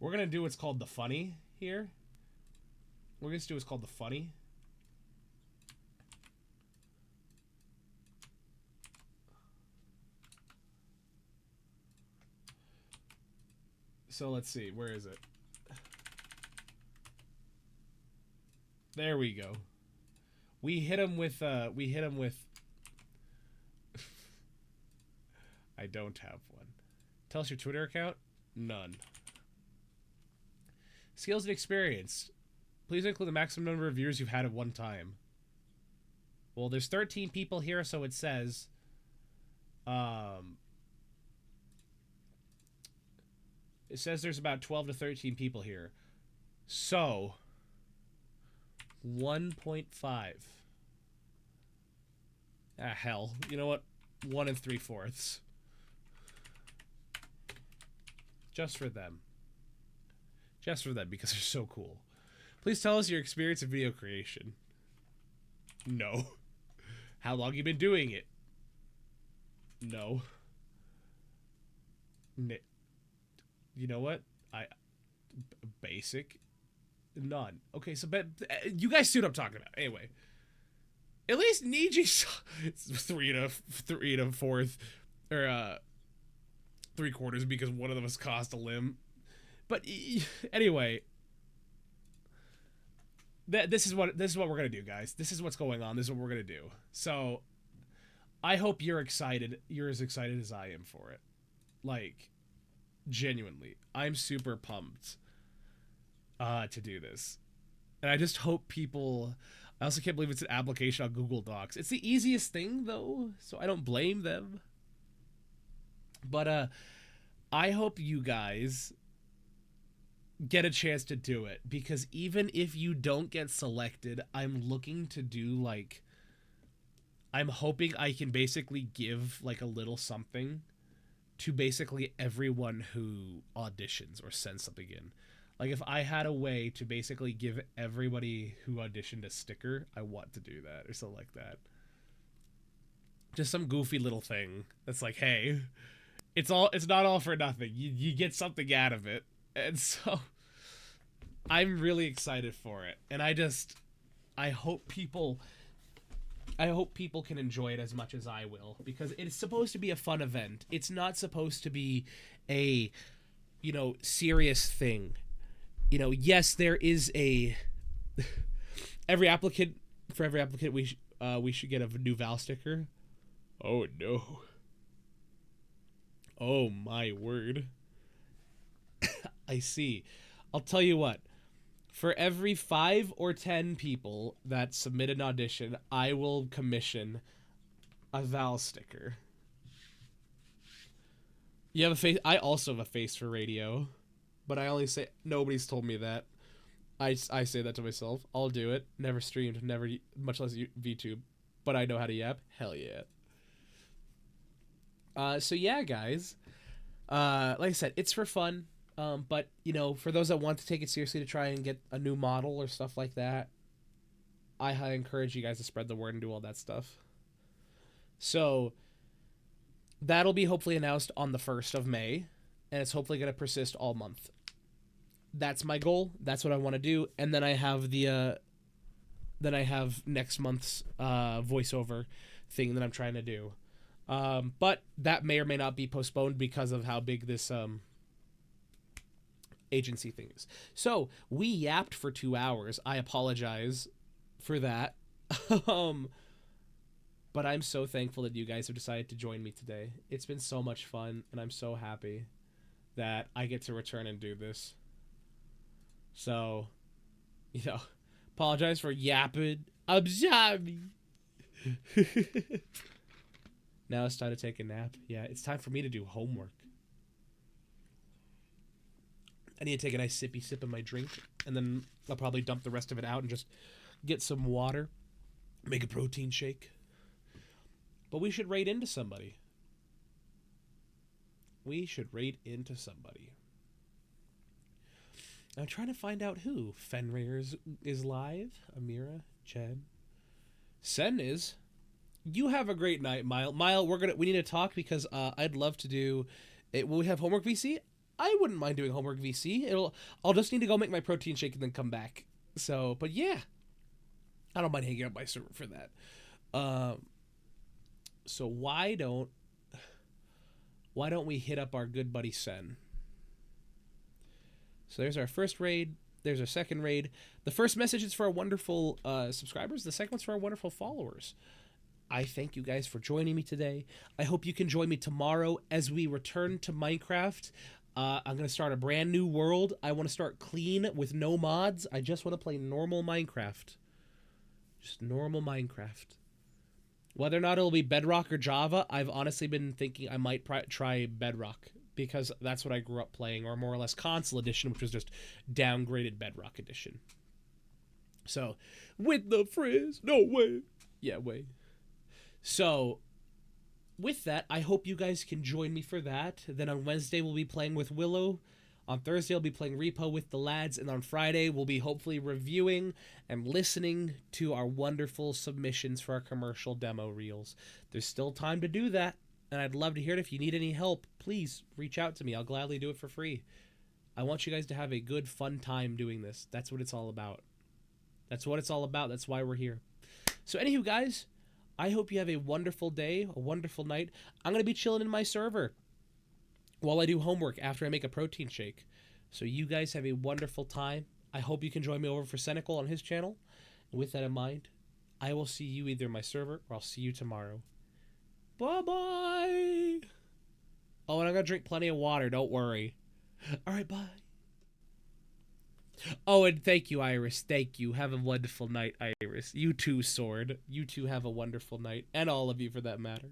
We're gonna do what's called the funny here. We're gonna do what's called the funny. So let's see, where is it? There we go. We hit him with I don't have one. Tell us your Twitter account? None. Skills and experience. Please include the maximum number of viewers you've had at one time. Well, there's 13 people here, so it says it says there's about 12 to 13 people here. So 1.5. Ah, hell. You know what? 1 3/4. Just for them. Just for them, because they're so cool. Please tell us your experience in video creation. No. How long you been doing it? No. You know what? Basic. None. Okay, so you guys see what I'm talking about. Anyway. At least Niji's 3 to 4th. Or, 3/4 because one of them has cost a limb. But anyway, this is what we're gonna do, guys. This is what's going on. This is what we're gonna do. So, I hope you're excited. You're as excited as I am for it. Like, genuinely, I'm super pumped to do this, and I just hope people. I also can't believe it's an application on Google Docs. It's the easiest thing, though, so I don't blame them. But I hope you guys get a chance to do it, because even if you don't get selected, I'm looking to do, like, I'm hoping I can basically give, like, a little something to basically everyone who auditions or sends something in. Like, if I had a way to basically give everybody who auditioned a sticker, I want to do that, or something like that. Just some goofy little thing that's like, hey, it's not all for nothing. You get something out of it. And so I'm really excited for it. And I hope people can enjoy it as much as I will, because it's supposed to be a fun event. It's not supposed to be a, serious thing. Yes, there is a for every applicant we should get a new Val sticker. Oh no. Oh my word. I see. I'll tell you what. For every 5 or 10 people that submit an audition, I will commission a Val sticker. You have a face. I also have a face for radio, but I only say, nobody's told me that. I say that to myself. I'll do it. Never streamed, never, much less VTube, but I know how to yap. Hell yeah. So yeah, guys. Like I said, it's for fun. But, for those that want to take it seriously to try and get a new model or stuff like that, I highly encourage you guys to spread the word and do all that stuff. So that'll be hopefully announced on the 1st of May, and it's hopefully going to persist all month. That's my goal. That's what I want to do. And then I have next month's voiceover thing that I'm trying to do. But that may or may not be postponed because of how big this agency thing is. So we yapped for 2 hours. I apologize for that. But I'm so thankful that you guys have decided to join me today. It's been so much fun, and I'm so happy that I get to return and do this. So, apologize for yapping. I'm sorry. Now it's time to take a nap. Yeah, it's time for me to do homework. I need to take a nice sippy sip of my drink, and then I'll probably dump the rest of it out and just get some water, make a protein shake. But we should raid into somebody. I'm trying to find out who. Fenrir is live. Amira, Jen. Sen is. You have a great night, Mile. Mile, we need to talk, because I'd love to do it. Will we have homework VC? I wouldn't mind doing homework VC. I'll just need to go make my protein shake and then come back. So, but yeah, I don't mind hanging out my server for that. So why don't we hit up our good buddy Sen? So there's our first raid. There's our second raid. The first message is for our wonderful subscribers. The second one's for our wonderful followers. I thank you guys for joining me today. I hope you can join me tomorrow as we return to Minecraft. I'm going to start a brand new world. I want to start clean with no mods. I just want to play normal Minecraft. Just normal Minecraft. Whether or not it'll be Bedrock or Java, I've honestly been thinking I might try Bedrock, because that's what I grew up playing, or more or less Console Edition, which was just downgraded Bedrock Edition. So, with the frizz, no way. Yeah, way. So, with that, I hope you guys can join me for that. Then on Wednesday, we'll be playing with Willow. On Thursday, I'll be playing Repo with the lads. And on Friday, we'll be hopefully reviewing and listening to our wonderful submissions for our commercial demo reels. There's still time to do that, and I'd love to hear it. If you need any help, please reach out to me. I'll gladly do it for free. I want you guys to have a good, fun time doing this. That's what it's all about. That's what it's all about. That's why we're here. So anywho, guys, I hope you have a wonderful day, a wonderful night. I'm going to be chilling in my server while I do homework after I make a protein shake. So you guys have a wonderful time. I hope you can join me over for Senecal on his channel. And with that in mind, I will see you either in my server or I'll see you tomorrow. Bye-bye. Oh, and I'm going to drink plenty of water. Don't worry. All right, bye. Oh, and thank you, Iris. Thank you. Have a wonderful night, Iris. You too, Sword. You two have a wonderful night. And all of you, for that matter.